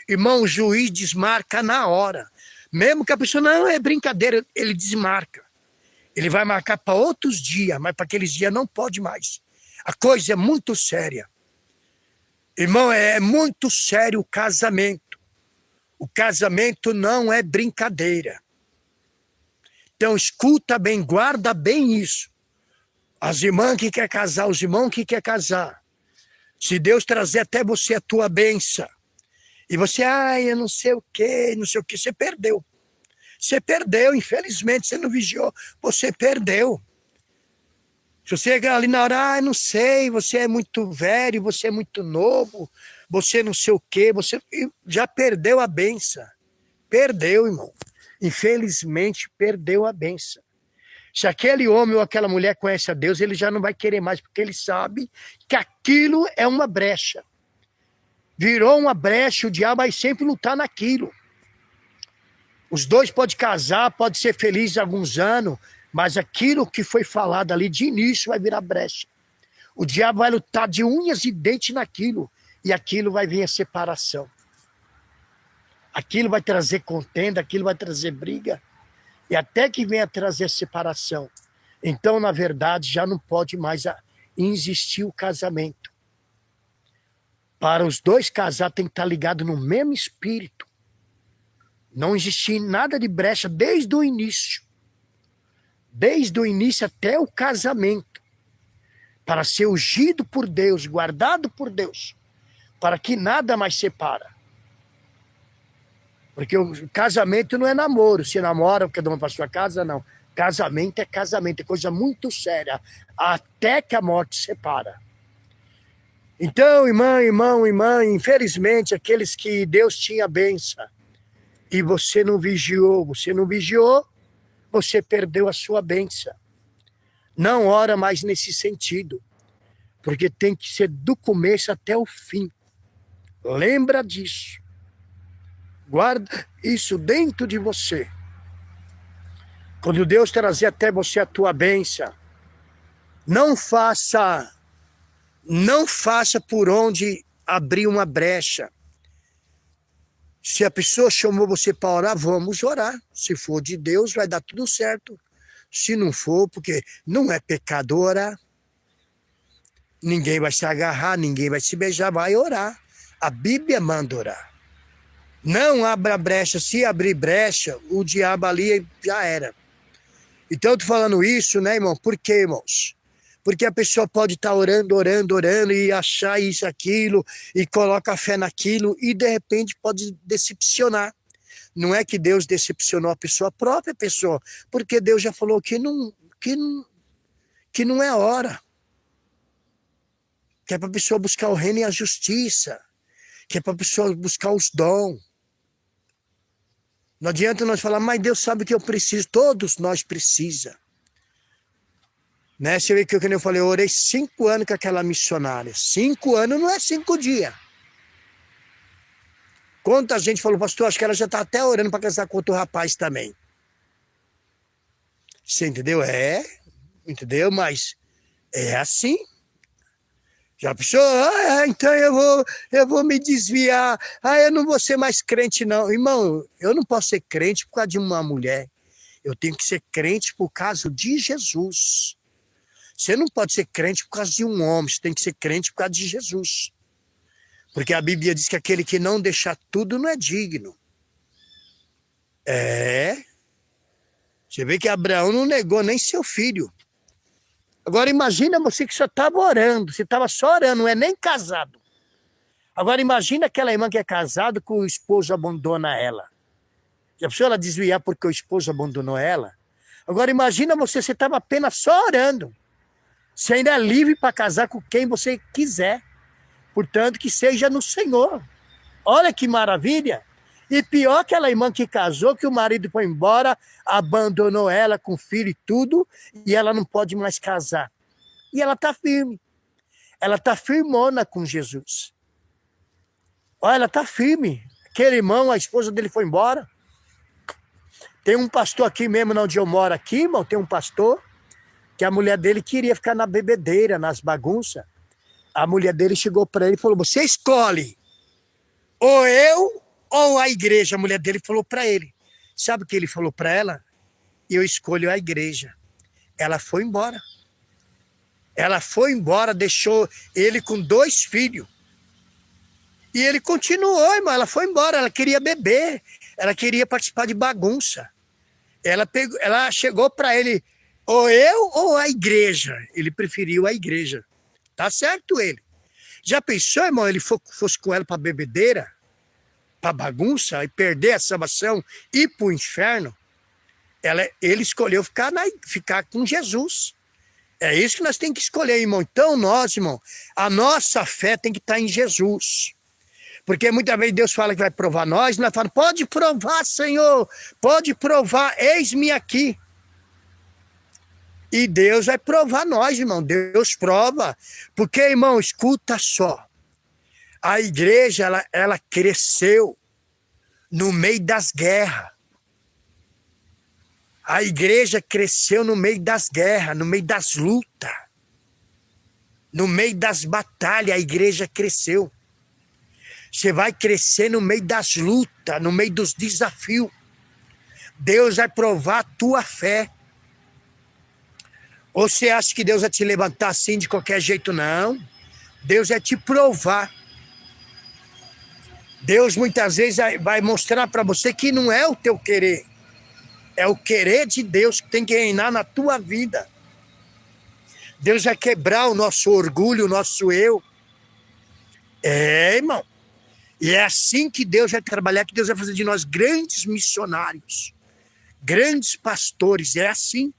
Irmão, o juiz desmarca na hora. Mesmo que a pessoa não é brincadeira, ele desmarca. Ele vai marcar para outros dias, mas para aqueles dias não pode mais. A coisa é muito séria. Irmão, é muito sério o casamento. O casamento não é brincadeira. Então escuta bem, guarda bem isso. As irmãs que querem casar, os irmãos que querem casar. Se Deus trazer até você a tua bênção, e você, eu não sei o que, você perdeu. Você perdeu, infelizmente, você não vigiou, você perdeu. Se você chegar ali na hora, não sei, você é muito velho, você é muito novo, você não sei o que, você já perdeu a bênção. Perdeu, irmão. Infelizmente, perdeu a bênção. Se aquele homem ou aquela mulher conhece a Deus, ele já não vai querer mais, porque ele sabe que aquilo é uma brecha. Virou uma brecha, o diabo vai sempre lutar naquilo. Os dois podem casar, pode ser feliz alguns anos, mas aquilo que foi falado ali de início vai virar brecha. O diabo vai lutar de unhas e dentes naquilo, e aquilo vai vir a separação. Aquilo vai trazer contenda, aquilo vai trazer briga, e até que venha trazer separação. Então, na verdade, já não pode mais existir o casamento. Para os dois casar, tem que estar ligado no mesmo espírito. Não existir nada de brecha desde o início. Desde o início até o casamento. Para ser ungido por Deus, guardado por Deus. Para que nada mais separa. Porque o casamento não é namoro. Se namora, cada um para sua casa, não. Casamento é casamento, é coisa muito séria. Até que a morte separa. Então, irmã, infelizmente, aqueles que Deus tinha bênção e você não vigiou, você perdeu a sua bênção. Não ora mais nesse sentido, porque tem que ser do começo até o fim. Lembra disso. Guarda isso dentro de você. Quando Deus trazer até você a tua bênção, não faça por onde abrir uma brecha. Se a pessoa chamou você para orar, vamos orar. Se for de Deus, vai dar tudo certo. Se não for, porque não é pecado orar. Ninguém vai se agarrar, ninguém vai se beijar, vai orar. A Bíblia manda orar. Não abra brecha. Se abrir brecha, o diabo ali já era. Então eu tô falando isso, né, irmão? Por quê, irmãos? Porque a pessoa pode estar orando e achar isso, aquilo, e coloca a fé naquilo, e de repente pode decepcionar. Não é que Deus decepcionou a pessoa, a própria pessoa, porque Deus já falou que não é hora. Que é para a pessoa buscar o reino e a justiça. Que é para a pessoa buscar os dons. Não adianta nós falar, mas Deus sabe que eu preciso, todos nós precisamos. Né? Você vê que eu falei, eu orei 5 anos com aquela missionária. 5 anos não é 5 dias. Quanta gente falou, pastor, acho que ela já está até orando para casar com outro rapaz também. Você entendeu? Entendeu? Mas é assim. Já pensou? Então eu vou me desviar. Eu não vou ser mais crente, não. Irmão, eu não posso ser crente por causa de uma mulher. Eu tenho que ser crente por causa de Jesus. Você não pode ser crente por causa de um homem, você tem que ser crente por causa de Jesus. Porque a Bíblia diz que aquele que não deixar tudo não é digno. Você vê que Abraão não negou nem seu filho. Agora imagina você que só estava orando, você estava só orando, não é nem casado. Agora imagina aquela irmã que é casada que o esposo abandona ela. Já pensou ela desviar porque o esposo abandonou ela? Agora imagina você estava apenas só orando. Você ainda é livre para casar com quem você quiser. Portanto, que seja no Senhor. Olha que maravilha. E pior que aquela irmã que casou, que o marido foi embora, abandonou ela com filho e tudo, e ela não pode mais casar. E ela está firme. Ela está firmona com Jesus. Olha, ela está firme. Aquele irmão, a esposa dele foi embora. Tem um pastor aqui mesmo, onde eu moro aqui, irmão, tem um pastor, que a mulher dele queria ficar na bebedeira, nas bagunças. A mulher dele chegou para ele e falou, você escolhe, ou eu ou a igreja. A mulher dele falou para ele. Sabe o que ele falou para ela? Eu escolho a igreja. Ela foi embora. Ela foi embora, deixou ele com 2 filhos. E ele continuou, irmão. Ela foi embora, ela queria beber. Ela queria participar de bagunça. Ela chegou para ele, ou eu ou a igreja. Ele preferiu a igreja. Tá certo ele. Já pensou, irmão, ele fosse com ela para bebedeira, para bagunça, e perder a salvação e ir para o inferno? Ele escolheu ficar com Jesus. É isso que nós temos que escolher, irmão. Então nós, irmão, a nossa fé tem que estar em Jesus. Porque muitas vezes Deus fala que vai provar nós falamos, pode provar, Senhor, pode provar, eis-me aqui. E Deus vai provar nós, irmão. Deus prova. Porque, irmão, escuta só. A igreja, ela cresceu no meio das guerras. A igreja cresceu no meio das guerras, no meio das lutas. No meio das batalhas, a igreja cresceu. Você vai crescer no meio das lutas, no meio dos desafios. Deus vai provar a tua fé. Ou você acha que Deus vai te levantar assim de qualquer jeito? Não. Deus vai te provar. Deus muitas vezes vai mostrar para você que não é o teu querer. É o querer de Deus que tem que reinar na tua vida. Deus vai quebrar o nosso orgulho, o nosso eu. É, irmão. E é assim que Deus vai trabalhar, que Deus vai fazer de nós grandes missionários, grandes pastores. É assim.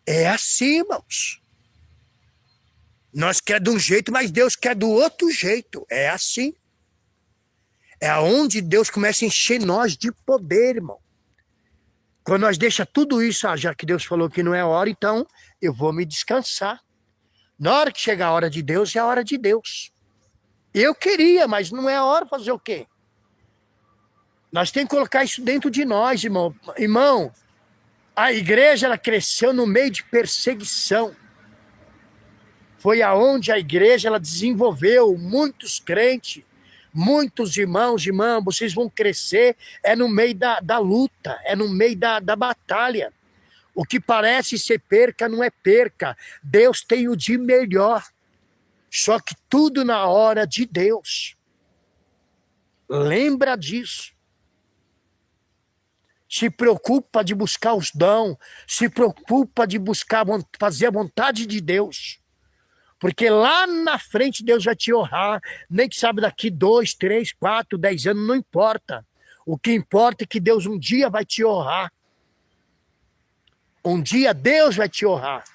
É assim, irmãos. Nós queremos de um jeito, mas Deus quer do outro jeito. É assim. É onde Deus começa a encher nós de poder, irmão. Quando nós deixamos tudo isso, já que Deus falou que não é hora, então eu vou me descansar. Na hora que chegar a hora de Deus, é a hora de Deus. Eu queria, mas não é a hora, fazer o quê? Nós temos que colocar isso dentro de nós, irmão. Irmão, a igreja ela cresceu no meio de perseguição. Foi aonde a igreja ela desenvolveu muitos crentes, muitos irmãos, irmãs, vocês vão crescer, é no meio da luta, é no meio da batalha. O que parece ser perca não é perca. Deus tem o de melhor. Só que tudo na hora de Deus. Lembra disso. Se preocupa de buscar os dons. Se preocupa de buscar fazer a vontade de Deus. Porque lá na frente Deus vai te honrar. Nem que sabe daqui 2, 3, 4, 10 anos, não importa. O que importa é que Deus um dia vai te honrar. Um dia Deus vai te honrar.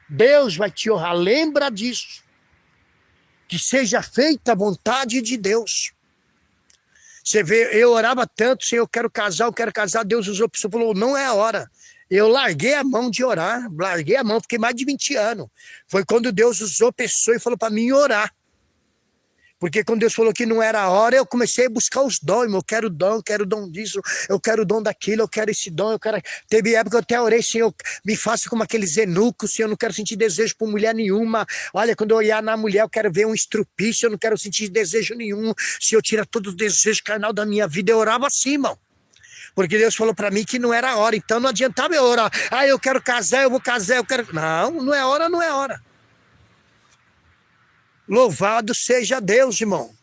Deus vai te honrar. Lembra disso. Que seja feita a vontade de Deus. Você vê, eu orava tanto, Senhor, eu quero casar. Deus usou a pessoa, falou, não é a hora. Eu larguei a mão de orar, fiquei mais de 20 anos. Foi quando Deus usou a pessoa e falou para mim orar. Porque quando Deus falou que não era a hora, eu comecei a buscar os dons, irmão. Eu quero dom disso, eu quero o dom daquilo, eu quero esse dom, eu quero... Teve época que eu até orei, Senhor, me faça como aqueles eunucos, Senhor, eu não quero sentir desejo por mulher nenhuma. Olha, quando eu olhar na mulher, eu quero ver um estrupício, eu não quero sentir desejo nenhum. Senhor, tira todo o desejo carnal da minha vida. Eu orava assim, irmão. Porque Deus falou para mim que não era a hora, então não adiantava eu orar. Eu quero casar, eu vou casar, eu quero... Não é hora, não é hora. Louvado seja Deus, irmão.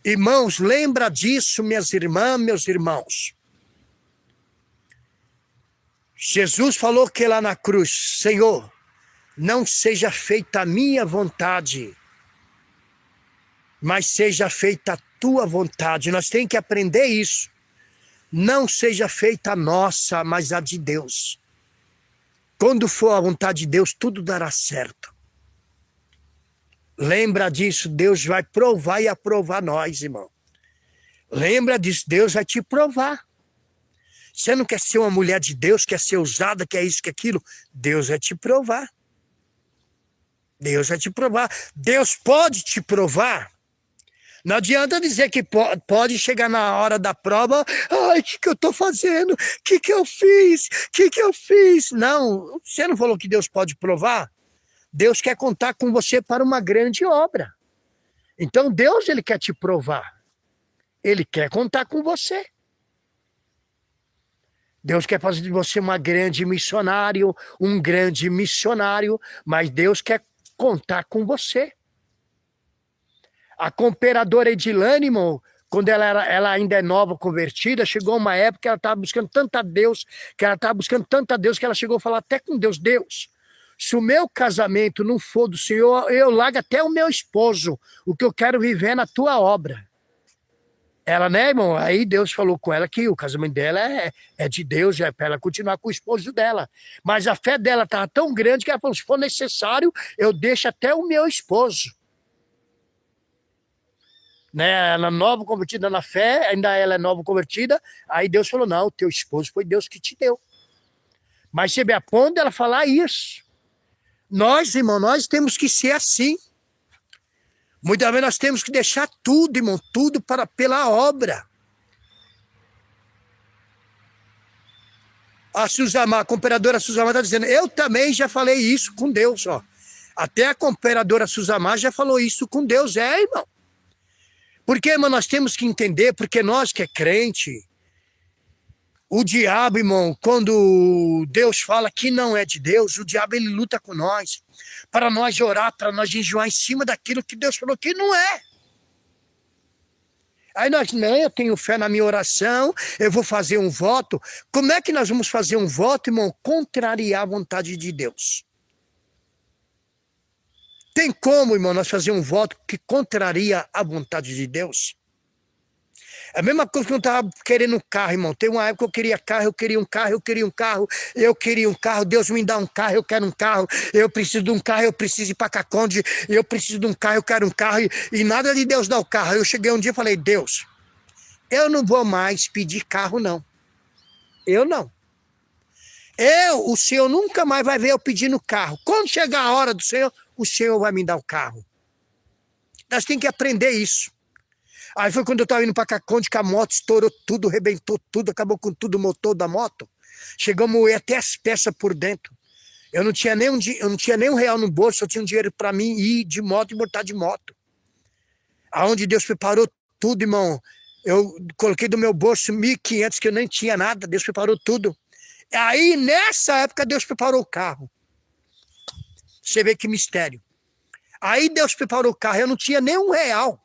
Irmãos, lembra disso, minhas irmãs, meus irmãos. Jesus falou que lá na cruz, Senhor, não seja feita a minha vontade, mas seja feita a tua vontade. Nós temos que aprender isso. Não seja feita a nossa, mas a de Deus. Quando for a vontade de Deus, tudo dará certo. Lembra disso, Deus vai provar e aprovar nós, irmão. Lembra disso, Deus vai te provar. Você não quer ser uma mulher de Deus, quer ser usada, quer isso, quer aquilo? Deus vai te provar. Deus vai te provar. Deus pode te provar. Não adianta dizer que pode chegar na hora da prova. Ai, o que eu estou fazendo? O que eu fiz? O que eu fiz? Não, você não falou que Deus pode provar? Deus quer contar com você para uma grande obra. Então Deus, ele quer te provar. Ele quer contar com você. Deus quer fazer de você um grande missionário, mas Deus quer contar com você. A cooperadora Edilane, irmão, quando ela ainda é nova, convertida, chegou uma época que ela estava buscando tanto a Deus, que ela chegou a falar até com Deus, Deus, se o meu casamento não for do Senhor, eu largo até o meu esposo, o que eu quero viver é na tua obra. Ela, né, irmão? Aí Deus falou com ela que o casamento dela é de Deus, é para ela continuar com o esposo dela. Mas a fé dela estava tão grande que ela falou, se for necessário, eu deixo até o meu esposo. Né, ela nova convertida na fé, ainda ela é nova convertida, aí Deus falou, não, o teu esposo foi Deus que te deu. Mas você vê a ponto dela falar isso. Nós, irmão, nós temos que ser assim. Muitas vezes nós temos que deixar tudo, irmão, tudo pela obra. A cooperadora Suzamar está dizendo, eu também já falei isso com Deus, ó. Até a cooperadora Suzamar já falou isso com Deus, irmão. Porque, irmão, nós temos que entender, porque nós que é crente, o diabo, irmão, quando Deus fala que não é de Deus, o diabo ele luta com nós, para nós orar, para nós jejuar em cima daquilo que Deus falou que não é. Aí nós, não, eu tenho fé na minha oração, eu vou fazer um voto. Como é que nós vamos fazer um voto, irmão, contrariar a vontade de Deus? Tem como, irmão, nós fazer um voto que contraria a vontade de Deus? É a mesma coisa que eu estava querendo um carro, irmão. Tem uma época que eu queria carro, eu queria um carro, Deus me dá um carro, eu quero um carro, eu preciso de um carro, eu preciso ir para Caconde, eu preciso de um carro, eu quero um carro, e nada de Deus dar o carro. Aí eu cheguei um dia e falei, Deus, eu não vou mais pedir carro, não. Eu não. O Senhor nunca mais vai ver eu pedindo carro. Quando chegar a hora do Senhor, o Senhor vai me dar o carro. Nós temos que aprender isso. Aí foi quando eu estava indo para Caconde, que a moto estourou tudo, arrebentou tudo, acabou com tudo o motor da moto. Chegou a moer até as peças por dentro. Eu não tinha nem um real no bolso, eu tinha um dinheiro para mim ir de moto e voltar de moto. Aonde Deus preparou tudo, irmão. Eu coloquei do meu bolso 1.500, que eu nem tinha nada, Deus preparou tudo. Aí, nessa época, Deus preparou o carro. Você vê que mistério. Aí Deus preparou o carro, eu não tinha nem R$1.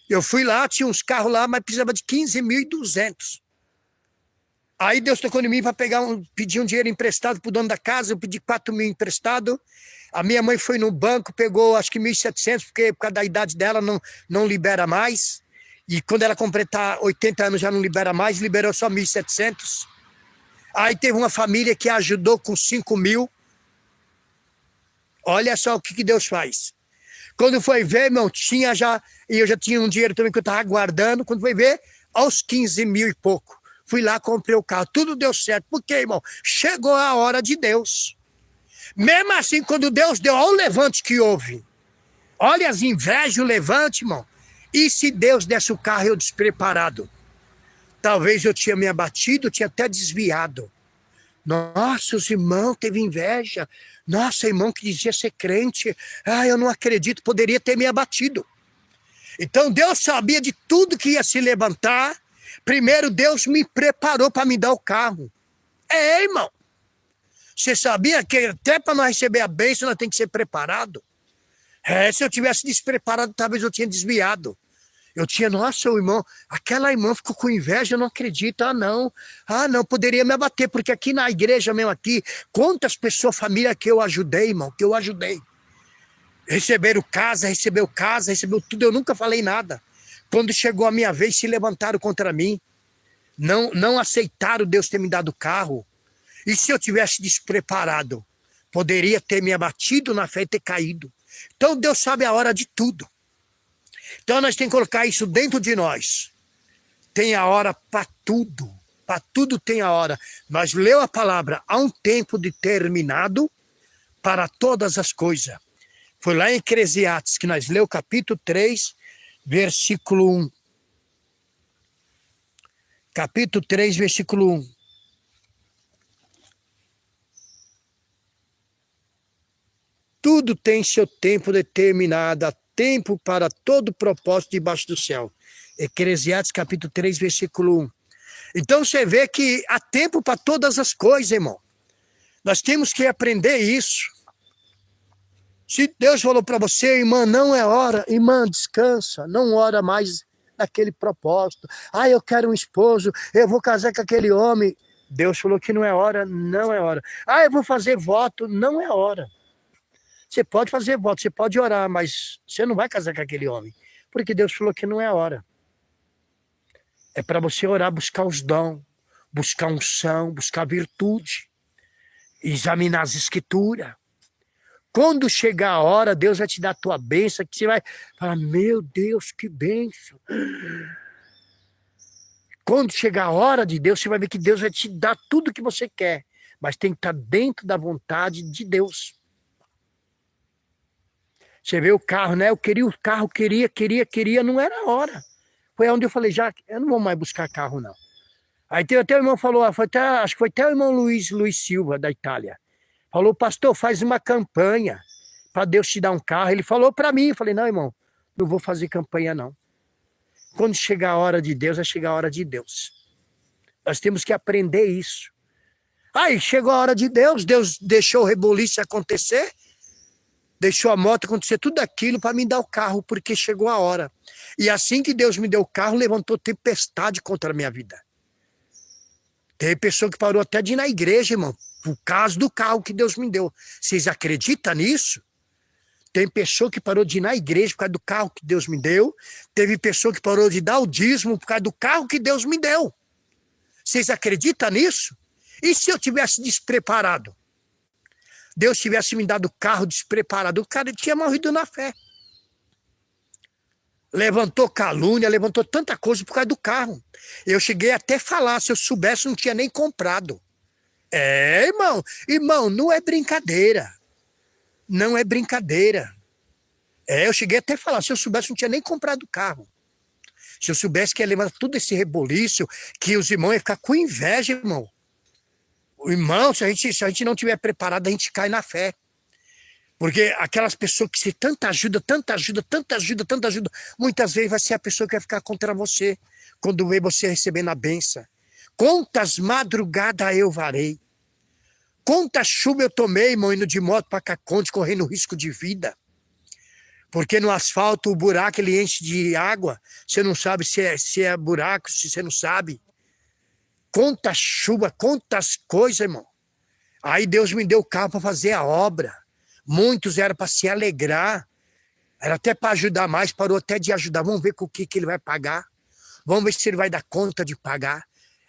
Eu fui lá, tinha uns carros lá, mas precisava de 15.200. Aí Deus tocou em mim para pedir um dinheiro emprestado para o dono da casa, eu pedi 4.000 emprestado. A minha mãe foi no banco, pegou acho que 1.700, porque por causa da idade dela não libera mais. E quando ela completar 80 anos já não libera mais, liberou só 1.700. Aí teve uma família que ajudou com 5.000. Olha só o que Deus faz. Quando foi ver, irmão, e eu já tinha um dinheiro também que eu estava guardando. Quando foi ver, aos 15.000 e pouco. Fui lá, comprei o carro, tudo deu certo. Por quê, irmão? Chegou a hora de Deus. Mesmo assim, quando Deus deu, olha o levante que houve. Olha as invejas, o levante, irmão. E se Deus desse o carro eu despreparado? Talvez eu tinha me abatido, eu tinha até desviado. Nossa, os irmãos teve inveja. Nossa, irmão que dizia ser crente. Eu não acredito, poderia ter me abatido. Então Deus sabia de tudo que ia se levantar. Primeiro Deus me preparou para me dar o carro. Irmão. Você sabia que até para nós receber a bênção nós temos que ser preparado? Se eu tivesse despreparado, talvez eu tinha desviado. Eu tinha, nossa, o irmão, aquela irmã ficou com inveja, eu não acredito, não, poderia me abater, porque aqui na igreja mesmo aqui, quantas pessoas, família que eu ajudei, irmão, que eu ajudei. Recebeu recebeu tudo, eu nunca falei nada. Quando chegou a minha vez, se levantaram contra mim, não aceitaram Deus ter me dado carro. E se eu tivesse despreparado, poderia ter me abatido na fé e ter caído. Então Deus sabe a hora de tudo. Então nós temos que colocar isso dentro de nós. Tem a hora para tudo. Para tudo tem a hora. Nós leu a palavra, há um tempo determinado para todas as coisas. Foi lá em Eclesiastes que nós leu capítulo 3, versículo 1. Capítulo 3, versículo 1. Tudo tem seu tempo determinado, há tempo para todo propósito debaixo do céu. Eclesiastes capítulo 3, versículo 1. Então você vê que há tempo para todas as coisas, irmão. Nós temos que aprender isso. Se Deus falou para você, irmã, não é hora, irmã, descansa, não ora mais naquele propósito. Ah, eu quero um esposo, eu vou casar com aquele homem. Deus falou que não é hora, não é hora. Ah, eu vou fazer voto, não é hora. Você pode fazer voto, você pode orar, mas você não vai casar com aquele homem, porque Deus falou que não é hora. É para você orar, buscar os dons, buscar unção, buscar virtude, examinar as escrituras. Quando chegar a hora, Deus vai te dar a tua bênção, que você vai falar, meu Deus, que bênção. Quando chegar a hora de Deus, você vai ver que Deus vai te dar tudo o que você quer, mas tem que estar dentro da vontade de Deus. Você vê o carro, né? Eu queria o carro, queria, não era a hora. Foi onde eu falei, já, eu não vou mais buscar carro, não. Aí até o irmão falou, acho que foi até o irmão Luiz Silva, da Itália. Falou, pastor, faz uma campanha para Deus te dar um carro. Ele falou para mim, eu falei, não, irmão, não vou fazer campanha, não. Quando chegar a hora de Deus, vai chegar a hora de Deus. Nós temos que aprender isso. Aí, chegou a hora de Deus, Deus deixou o reboliço acontecer, deixou a moto acontecer, tudo aquilo para me dar o carro, porque chegou a hora. E assim que Deus me deu o carro, levantou tempestade contra a minha vida. Tem pessoa que parou até de ir na igreja, irmão, por causa do carro que Deus me deu. Vocês acreditam nisso? Tem pessoa que parou de ir na igreja por causa do carro que Deus me deu. Teve pessoa que parou de dar o dízimo por causa do carro que Deus me deu. Vocês acreditam nisso? E se eu tivesse despreparado? Deus tivesse me dado o carro despreparado, o cara tinha morrido na fé. Levantou calúnia, levantou tanta coisa por causa do carro. Eu cheguei até a falar, se eu soubesse, não tinha nem comprado. Irmão, não é brincadeira. Não é brincadeira. Eu cheguei até a falar, se eu soubesse, não tinha nem comprado o carro. Se eu soubesse que ia levar todo esse reboliço, que os irmãos iam ficar com inveja, irmão. Irmão, se a gente não tiver preparado, a gente cai na fé. Porque aquelas pessoas que se tanta ajuda, muitas vezes vai ser a pessoa que vai ficar contra você, quando vê você recebendo a bênção. Quantas madrugadas eu varei. Quanta chuva eu tomei, irmão, indo de moto para Caconde, correndo risco de vida. Porque no asfalto, o buraco, ele enche de água. Você não sabe se é buraco, se você não sabe. Quanta chuva, quantas coisas, irmão. Aí Deus me deu o carro para fazer a obra. Muitos eram para se alegrar. Era até para ajudar mais, parou até de ajudar. Vamos ver com o que ele vai pagar. Vamos ver se ele vai dar conta de pagar.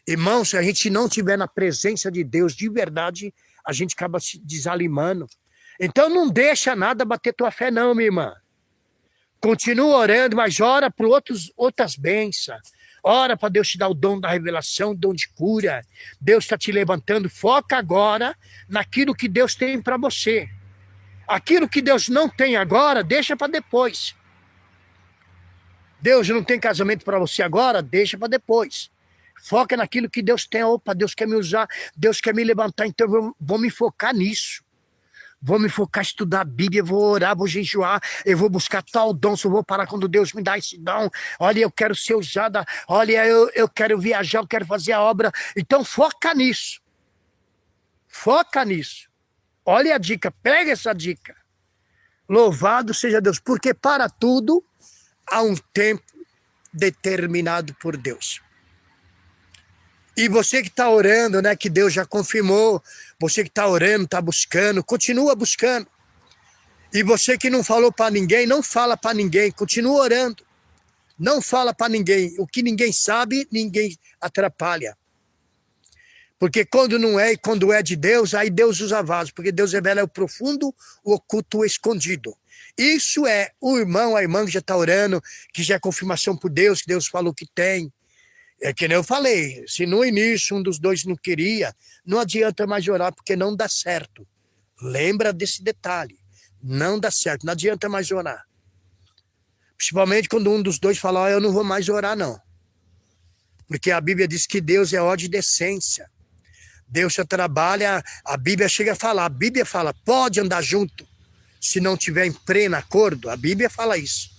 Irmão, se a gente não estiver na presença de Deus de verdade, a gente acaba se desanimando. Então não deixa nada bater tua fé não, minha irmã. Continua orando, mas ora por outras bênçãos. Ora para Deus te dar o dom da revelação, o dom de cura. Deus está te levantando. Foca agora naquilo que Deus tem para você. Aquilo que Deus não tem agora, deixa para depois. Deus não tem casamento para você agora, deixa para depois. Foca naquilo que Deus tem. Opa, Deus quer me usar, Deus quer me levantar, então eu vou me focar nisso. Vou me focar em estudar a Bíblia, vou orar, vou jejuar, eu vou buscar tal dom, só vou parar quando Deus me dá esse dom. Olha, eu quero ser usada, olha, eu quero viajar, eu quero fazer a obra. Então foca nisso. Foca nisso. Olha a dica, pega essa dica. Louvado seja Deus, porque para tudo há um tempo determinado por Deus. E você que está orando, né, que Deus já confirmou, você que está orando, está buscando, continua buscando. E você que não falou para ninguém, não fala para ninguém, continua orando. Não fala para ninguém. O que ninguém sabe, ninguém atrapalha. Porque quando não é e quando é de Deus, aí Deus usa vaso, porque Deus revela o profundo, o oculto, o escondido. Isso é o irmão, a irmã que já está orando, que já é confirmação por Deus, que Deus falou que tem. É que nem eu falei, se no início um dos dois não queria, não adianta mais orar, porque não dá certo. Lembra desse detalhe, não dá certo, não adianta mais orar. Principalmente quando um dos dois fala, eu não vou mais orar não. Porque a Bíblia diz que Deus é ordem e decência. Deus só trabalha, a Bíblia chega a falar, a Bíblia fala, pode andar junto, se não tiver em pleno acordo, a Bíblia fala isso.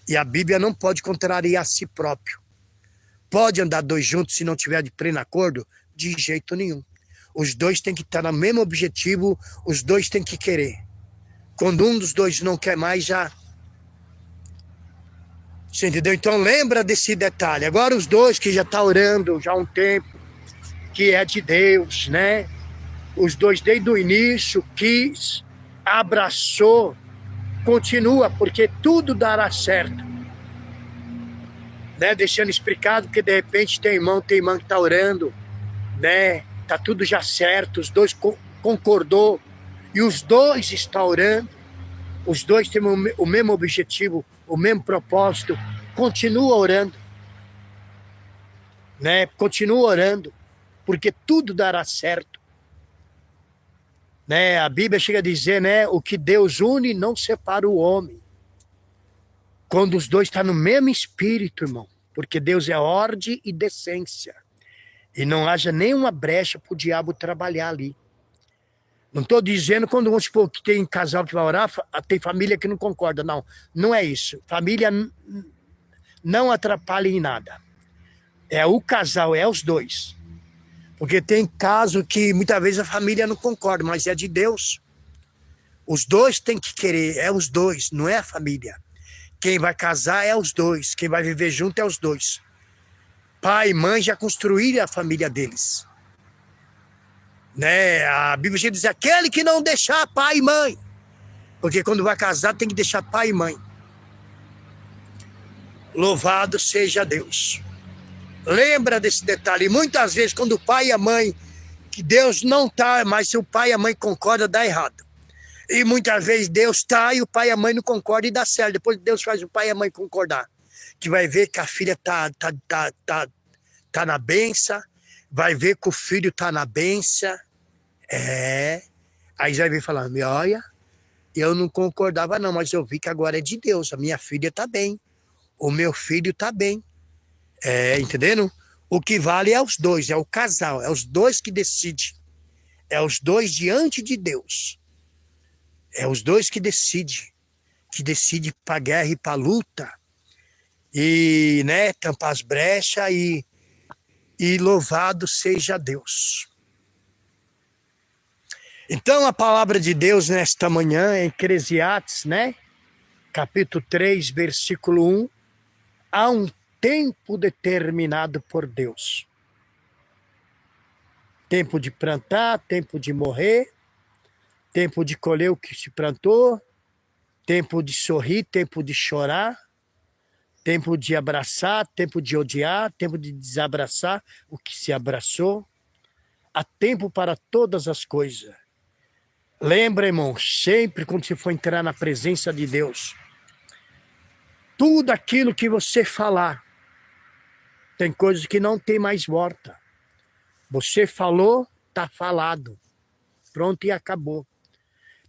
E a Bíblia não pode contrariar a si próprio. Pode andar dois juntos se não tiver de pleno acordo? De jeito nenhum. Os dois têm que estar no mesmo objetivo, os dois têm que querer. Quando um dos dois não quer mais, já... Você entendeu? Então lembra desse detalhe. Agora os dois que já estão orando já há um tempo, que é de Deus, né? Os dois desde o início quis, abraçou, continua, porque tudo dará certo. Né? Deixando explicado, porque de repente tem irmão que está orando, né? Tá tudo já certo, os dois concordou, e os dois estão orando, os dois têm o mesmo objetivo, o mesmo propósito, continua orando, né? Continua orando, porque tudo dará certo. Né? A Bíblia chega a dizer, né? O que Deus une não separa o homem. Quando os dois estão no mesmo espírito, irmão, porque Deus é ordem e decência. E não haja nenhuma brecha para o diabo trabalhar ali. Não estou dizendo quando vamos supor que tem casal que vai orar, tem família que não concorda. Não, não é isso. Família não atrapalha em nada. É o casal, é os dois. Porque tem caso que muitas vezes a família não concorda, mas é de Deus. Os dois têm que querer, é os dois, não é a família. Quem vai casar é os dois, quem vai viver junto é os dois. Pai e mãe já construíram a família deles. Né? A Bíblia diz, aquele que não deixar pai e mãe. Porque quando vai casar tem que deixar pai e mãe. Louvado seja Deus. Lembra desse detalhe. E muitas vezes quando o pai e a mãe, que Deus não está, mas se o pai e a mãe concordam, dá errado. E muitas vezes Deus está e o pai e a mãe não concordam e dá certo. Depois Deus faz o pai e a mãe concordar. Que vai ver que a filha tá na benção, vai ver que o filho tá na benção. Aí já vai vir falando, olha, eu não concordava não, mas eu vi que agora é de Deus, a minha filha tá bem, o meu filho tá bem. Entendendo? O que vale é os dois, é o casal, é os dois que decidem. É os dois diante de Deus. É os dois que decidem para a guerra e para a luta. E, né, tampar as brechas e louvado seja Deus. Então a palavra de Deus nesta manhã, em Eclesiastes, né? Capítulo 3, versículo 1. Há um tempo determinado por Deus. Tempo de plantar, tempo de morrer, tempo de colher o que se plantou, tempo de sorrir, tempo de chorar, tempo de abraçar, tempo de odiar, tempo de desabraçar o que se abraçou. Há tempo para todas as coisas. Lembra, irmão, sempre quando você for entrar na presença de Deus, tudo aquilo que você falar, tem coisas que não tem mais volta. Você falou, tá falado. Pronto e acabou.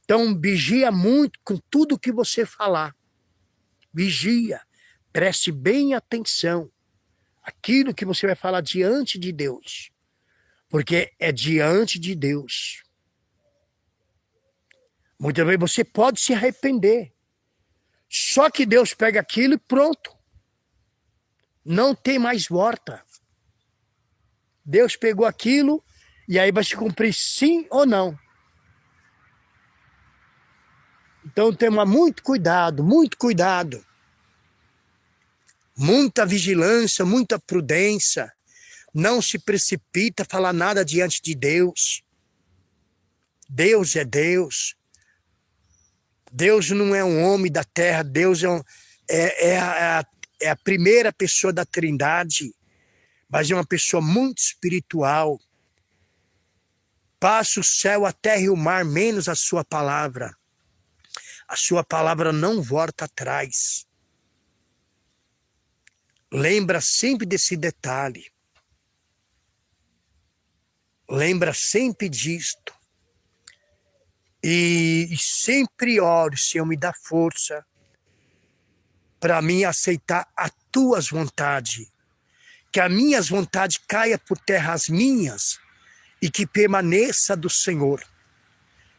Então vigia muito com tudo que você falar. Vigia, preste bem atenção. Aquilo que você vai falar diante de Deus. Porque é diante de Deus. Muitas vezes você pode se arrepender. Só que Deus pega aquilo e pronto. Não tem mais volta. Deus pegou aquilo e aí vai se cumprir sim ou não. Então temos muito cuidado, muito cuidado. Muita vigilância, muita prudência. Não se precipita a falar nada diante de Deus. Deus é Deus. Deus não é um homem da terra, Deus é a primeira pessoa da Trindade, mas é uma pessoa muito espiritual. Faça o céu, a terra e o mar, menos a sua palavra. A sua palavra não volta atrás. Lembra sempre desse detalhe. Lembra sempre disto. E sempre oro, Senhor, me dá força para mim aceitar as tuas vontades. Que as minhas vontades caia por terra as minhas e que permaneça do Senhor.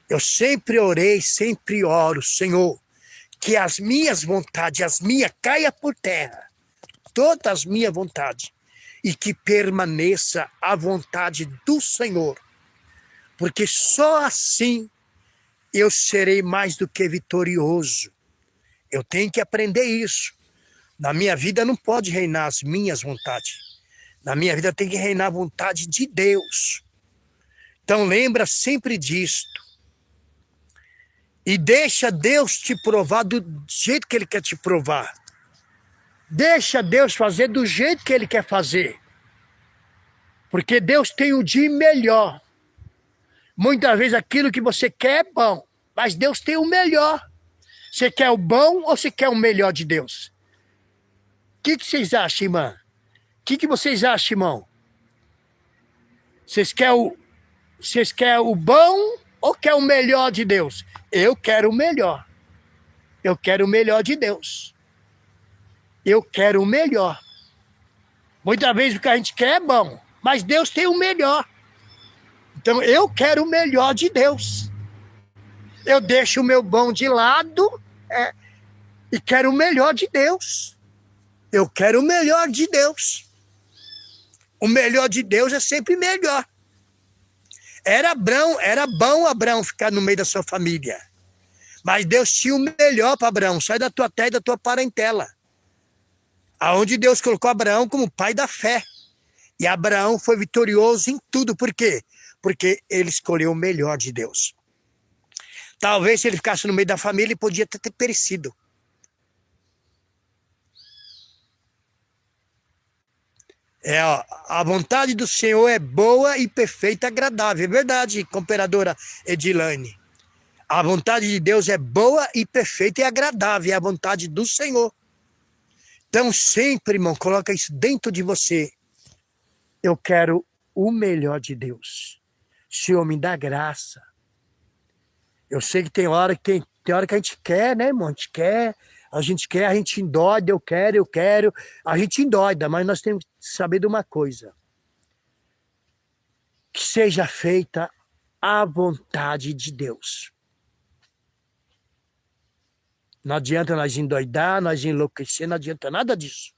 Eu sempre orei, sempre oro, Senhor, que as minhas vontades, as minhas, caia por terra. Todas as minhas vontades. E que permaneça a vontade do Senhor. Porque só assim eu serei mais do que vitorioso. Eu tenho que aprender isso. Na minha vida não pode reinar as minhas vontades. Na minha vida tem que reinar a vontade de Deus. Então lembra sempre disto. E deixa Deus te provar do jeito que Ele quer te provar. Deixa Deus fazer do jeito que Ele quer fazer. Porque Deus tem o de melhor. Muitas vezes aquilo que você quer é bom, mas Deus tem o melhor. Você quer o bom ou você quer o melhor de Deus? O que vocês acham, irmã? O que vocês acham, irmão? Vocês querem o bom ou quer o melhor de Deus? Eu quero o melhor. Eu quero o melhor de Deus. Eu quero o melhor. Muitas vezes o que a gente quer é bom, mas Deus tem o melhor. Então eu quero o melhor de Deus. Eu deixo o meu bom de lado e quero o melhor de Deus. Eu quero o melhor de Deus. O melhor de Deus é sempre melhor. Era bom Abraão ficar no meio da sua família. Mas Deus tinha o melhor para Abraão. Sai da tua terra e da tua parentela. Aonde Deus colocou Abraão como pai da fé. E Abraão foi vitorioso em tudo. Por quê? Porque ele escolheu o melhor de Deus. Talvez se ele ficasse no meio da família, ele podia ter perecido. A vontade do Senhor é boa e perfeita, agradável. É verdade, comperadora Edilane. A vontade de Deus é boa e perfeita e agradável. É a vontade do Senhor. Então sempre, irmão, coloca isso dentro de você. Eu quero o melhor de Deus. Senhor, me dá graça. Eu sei que tem hora que a gente quer, né, irmão? A gente endoida, eu quero. A gente endoida, mas nós temos que saber de uma coisa. Que seja feita a vontade de Deus. Não adianta nós endoidar, nós enlouquecer, não adianta nada disso.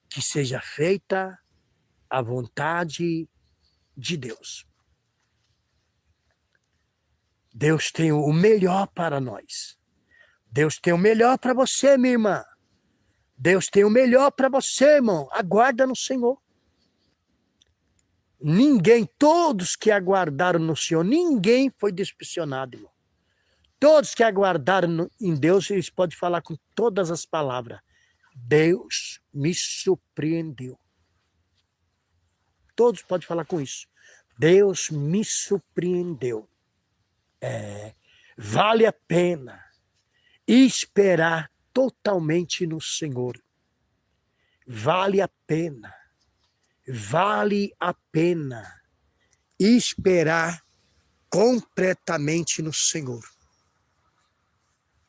Que seja feita a vontade de Deus. Deus tem o melhor para nós. Deus tem o melhor para você, minha irmã. Deus tem o melhor para você, irmão. Aguarda no Senhor. Todos que aguardaram no Senhor, ninguém foi decepcionado, irmão. Todos que aguardaram em Deus, eles podem falar com todas as palavras. Deus me surpreendeu. Todos podem falar com isso. Deus me surpreendeu. Vale a pena esperar totalmente no Senhor. Vale a pena esperar completamente no Senhor.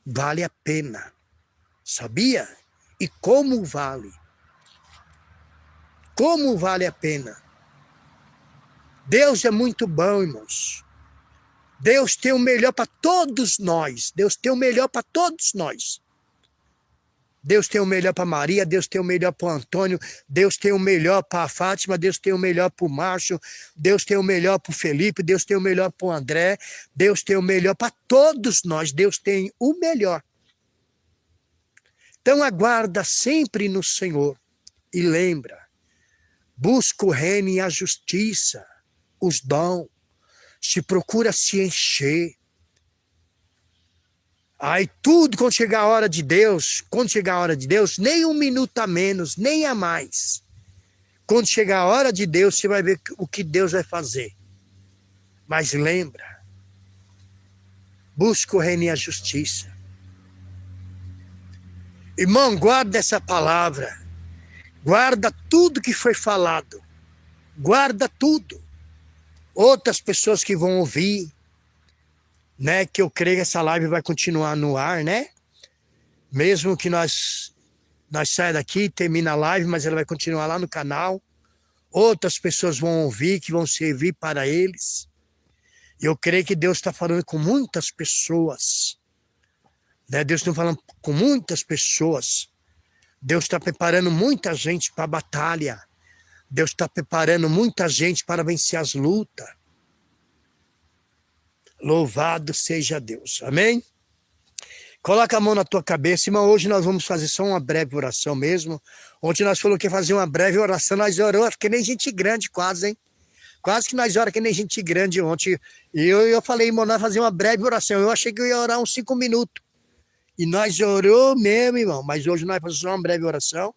Vale a pena. Sabia? E como vale? Como vale a pena? Deus é muito bom, irmãos. Deus tem o melhor para todos nós. Deus tem o melhor para todos nós. Deus tem o melhor para Maria, Deus tem o melhor para o Antônio, Deus tem o melhor para a Fátima, Deus tem o melhor para o Márcio, Deus tem o melhor para o Felipe, Deus tem o melhor para o André, Deus tem o melhor para todos nós, Deus tem o melhor. Então aguarda sempre no Senhor e lembra, busca o reino e a justiça, os dons, se procura se encher. Aí tudo, quando chegar a hora de Deus, nem um minuto a menos, nem a mais. Quando chegar a hora de Deus, você vai ver o que Deus vai fazer. Mas lembra, busca o reino e a justiça. Irmão, guarda essa palavra. Guarda tudo que foi falado. Guarda tudo. Outras pessoas que vão ouvir, né? Que eu creio que essa live vai continuar no ar, né? Mesmo que nós saia daqui, termina a live, mas ela vai continuar lá no canal. Outras pessoas vão ouvir, que vão servir para eles. E eu creio que Deus está falando com muitas pessoas. Né? Deus está falando com muitas pessoas. Deus está preparando muita gente para a batalha. Deus está preparando muita gente para vencer as lutas. Louvado seja Deus. Amém? Coloca a mão na tua cabeça, irmão. Hoje nós vamos fazer só uma breve oração mesmo. Ontem nós falamos que ia fazer uma breve oração. Nós oramos que nem gente grande quase, hein? Quase que nós oramos que nem gente grande ontem. E eu falei, irmão, nós fazer uma breve oração. Eu achei que eu ia orar uns 5 minutos. E nós orou mesmo, irmão. Mas hoje nós vamos fazer só uma breve oração.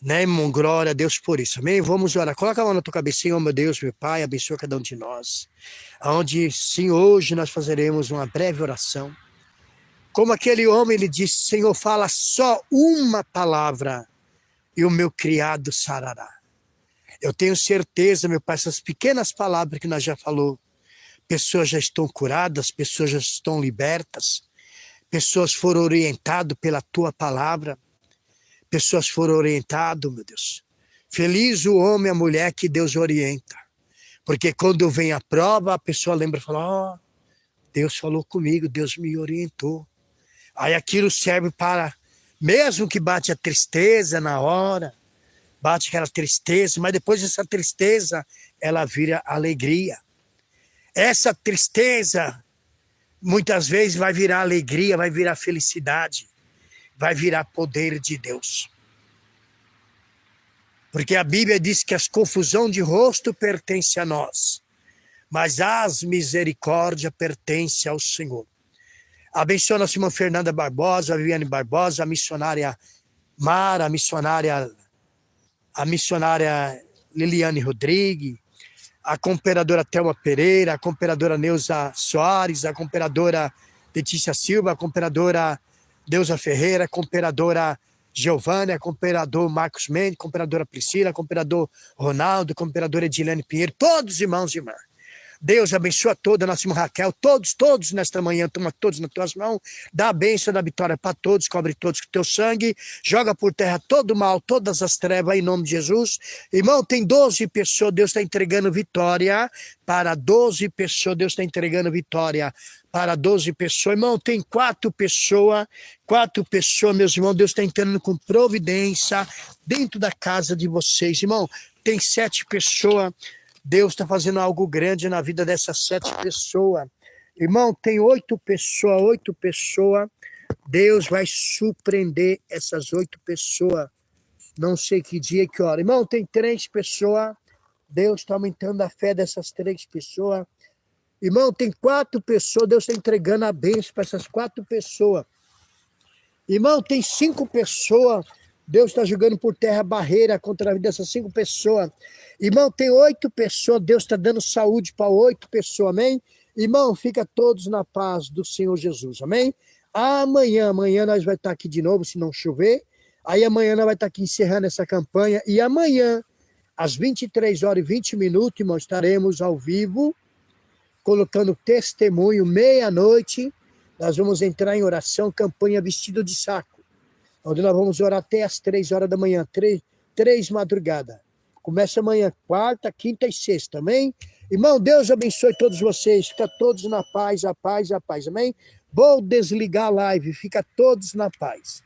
Né, irmão? Glória a Deus por isso. Amém? Vamos orar. Coloca a mão na tua cabeça, Senhor, meu Deus, meu Pai. Abençoa cada um de nós. Onde, sim, hoje nós fazeremos uma breve oração. Como aquele homem, ele disse, Senhor, fala só uma palavra e o meu criado sarará. Eu tenho certeza, meu Pai, essas pequenas palavras que nós já falou, pessoas já estão curadas, pessoas já estão libertas, pessoas foram orientadas pela tua palavra, pessoas foram orientadas, meu Deus. Feliz o homem e a mulher que Deus orienta, porque quando vem a prova, a pessoa lembra e fala, Deus falou comigo, Deus me orientou. Aí aquilo serve para, mesmo que bate a tristeza na hora, bate aquela tristeza, mas depois dessa tristeza, ela vira alegria. Essa tristeza, muitas vezes, vai virar alegria, vai virar felicidade, vai virar poder de Deus. Porque a Bíblia diz que as confusão de rosto pertence a nós, mas as misericórdia pertence ao Senhor. Abençoa a nossa irmã Fernanda Barbosa, a Viviane Barbosa, a missionária Mara, a missionária Liliane Rodrigues, a cooperadora Thelma Pereira, a cooperadora Neuza Soares, a cooperadora Letícia Silva, a cooperadora Deusa Ferreira, a cooperadora Giovânia, a cooperador Marcos Mendes, a cooperadora Priscila, a cooperador Ronaldo, a cooperadora Edilene Pinheiro, todos irmãos e irmãs. Deus abençoa toda a nossa irmã Raquel, todos nesta manhã, toma todos nas tuas mãos, dá a bênção da vitória para todos, cobre todos com teu sangue, joga por terra todo o mal, todas as trevas, em nome de Jesus. Irmão, tem 12 pessoas, Deus está entregando vitória para 12 pessoas, Deus está entregando vitória para 12 pessoas. Irmão, tem 4 pessoas, meus irmãos, Deus está entrando com providência dentro da casa de vocês. Irmão, tem 7 pessoas, Deus está fazendo algo grande na vida dessas 7 pessoas. Irmão, tem 8 pessoas. Deus vai surpreender essas 8 pessoas. Não sei que dia, que hora. Irmão, tem 3 pessoas. Deus está aumentando a fé dessas 3 pessoas. Irmão, tem 4 pessoas. Deus está entregando a bênção para essas 4 pessoas. Irmão, tem 5 pessoas. Deus está jogando por terra a barreira contra a vida dessas 5 pessoas. Irmão, tem 8 pessoas. Deus está dando saúde para 8 pessoas, amém? Irmão, fica todos na paz do Senhor Jesus, amém? Amanhã nós vamos estar aqui de novo, se não chover. Aí amanhã nós vamos estar aqui encerrando essa campanha. E amanhã, às 23h20, irmão, estaremos ao vivo, colocando testemunho, meia-noite. Nós vamos entrar em oração, campanha vestido de saco, onde nós vamos orar até às 3 horas da manhã, 3 madrugada. Começa amanhã, quarta, quinta e sexta, amém? Irmão, Deus abençoe todos vocês, fica todos na paz, a paz, amém? Vou desligar a live, fica todos na paz.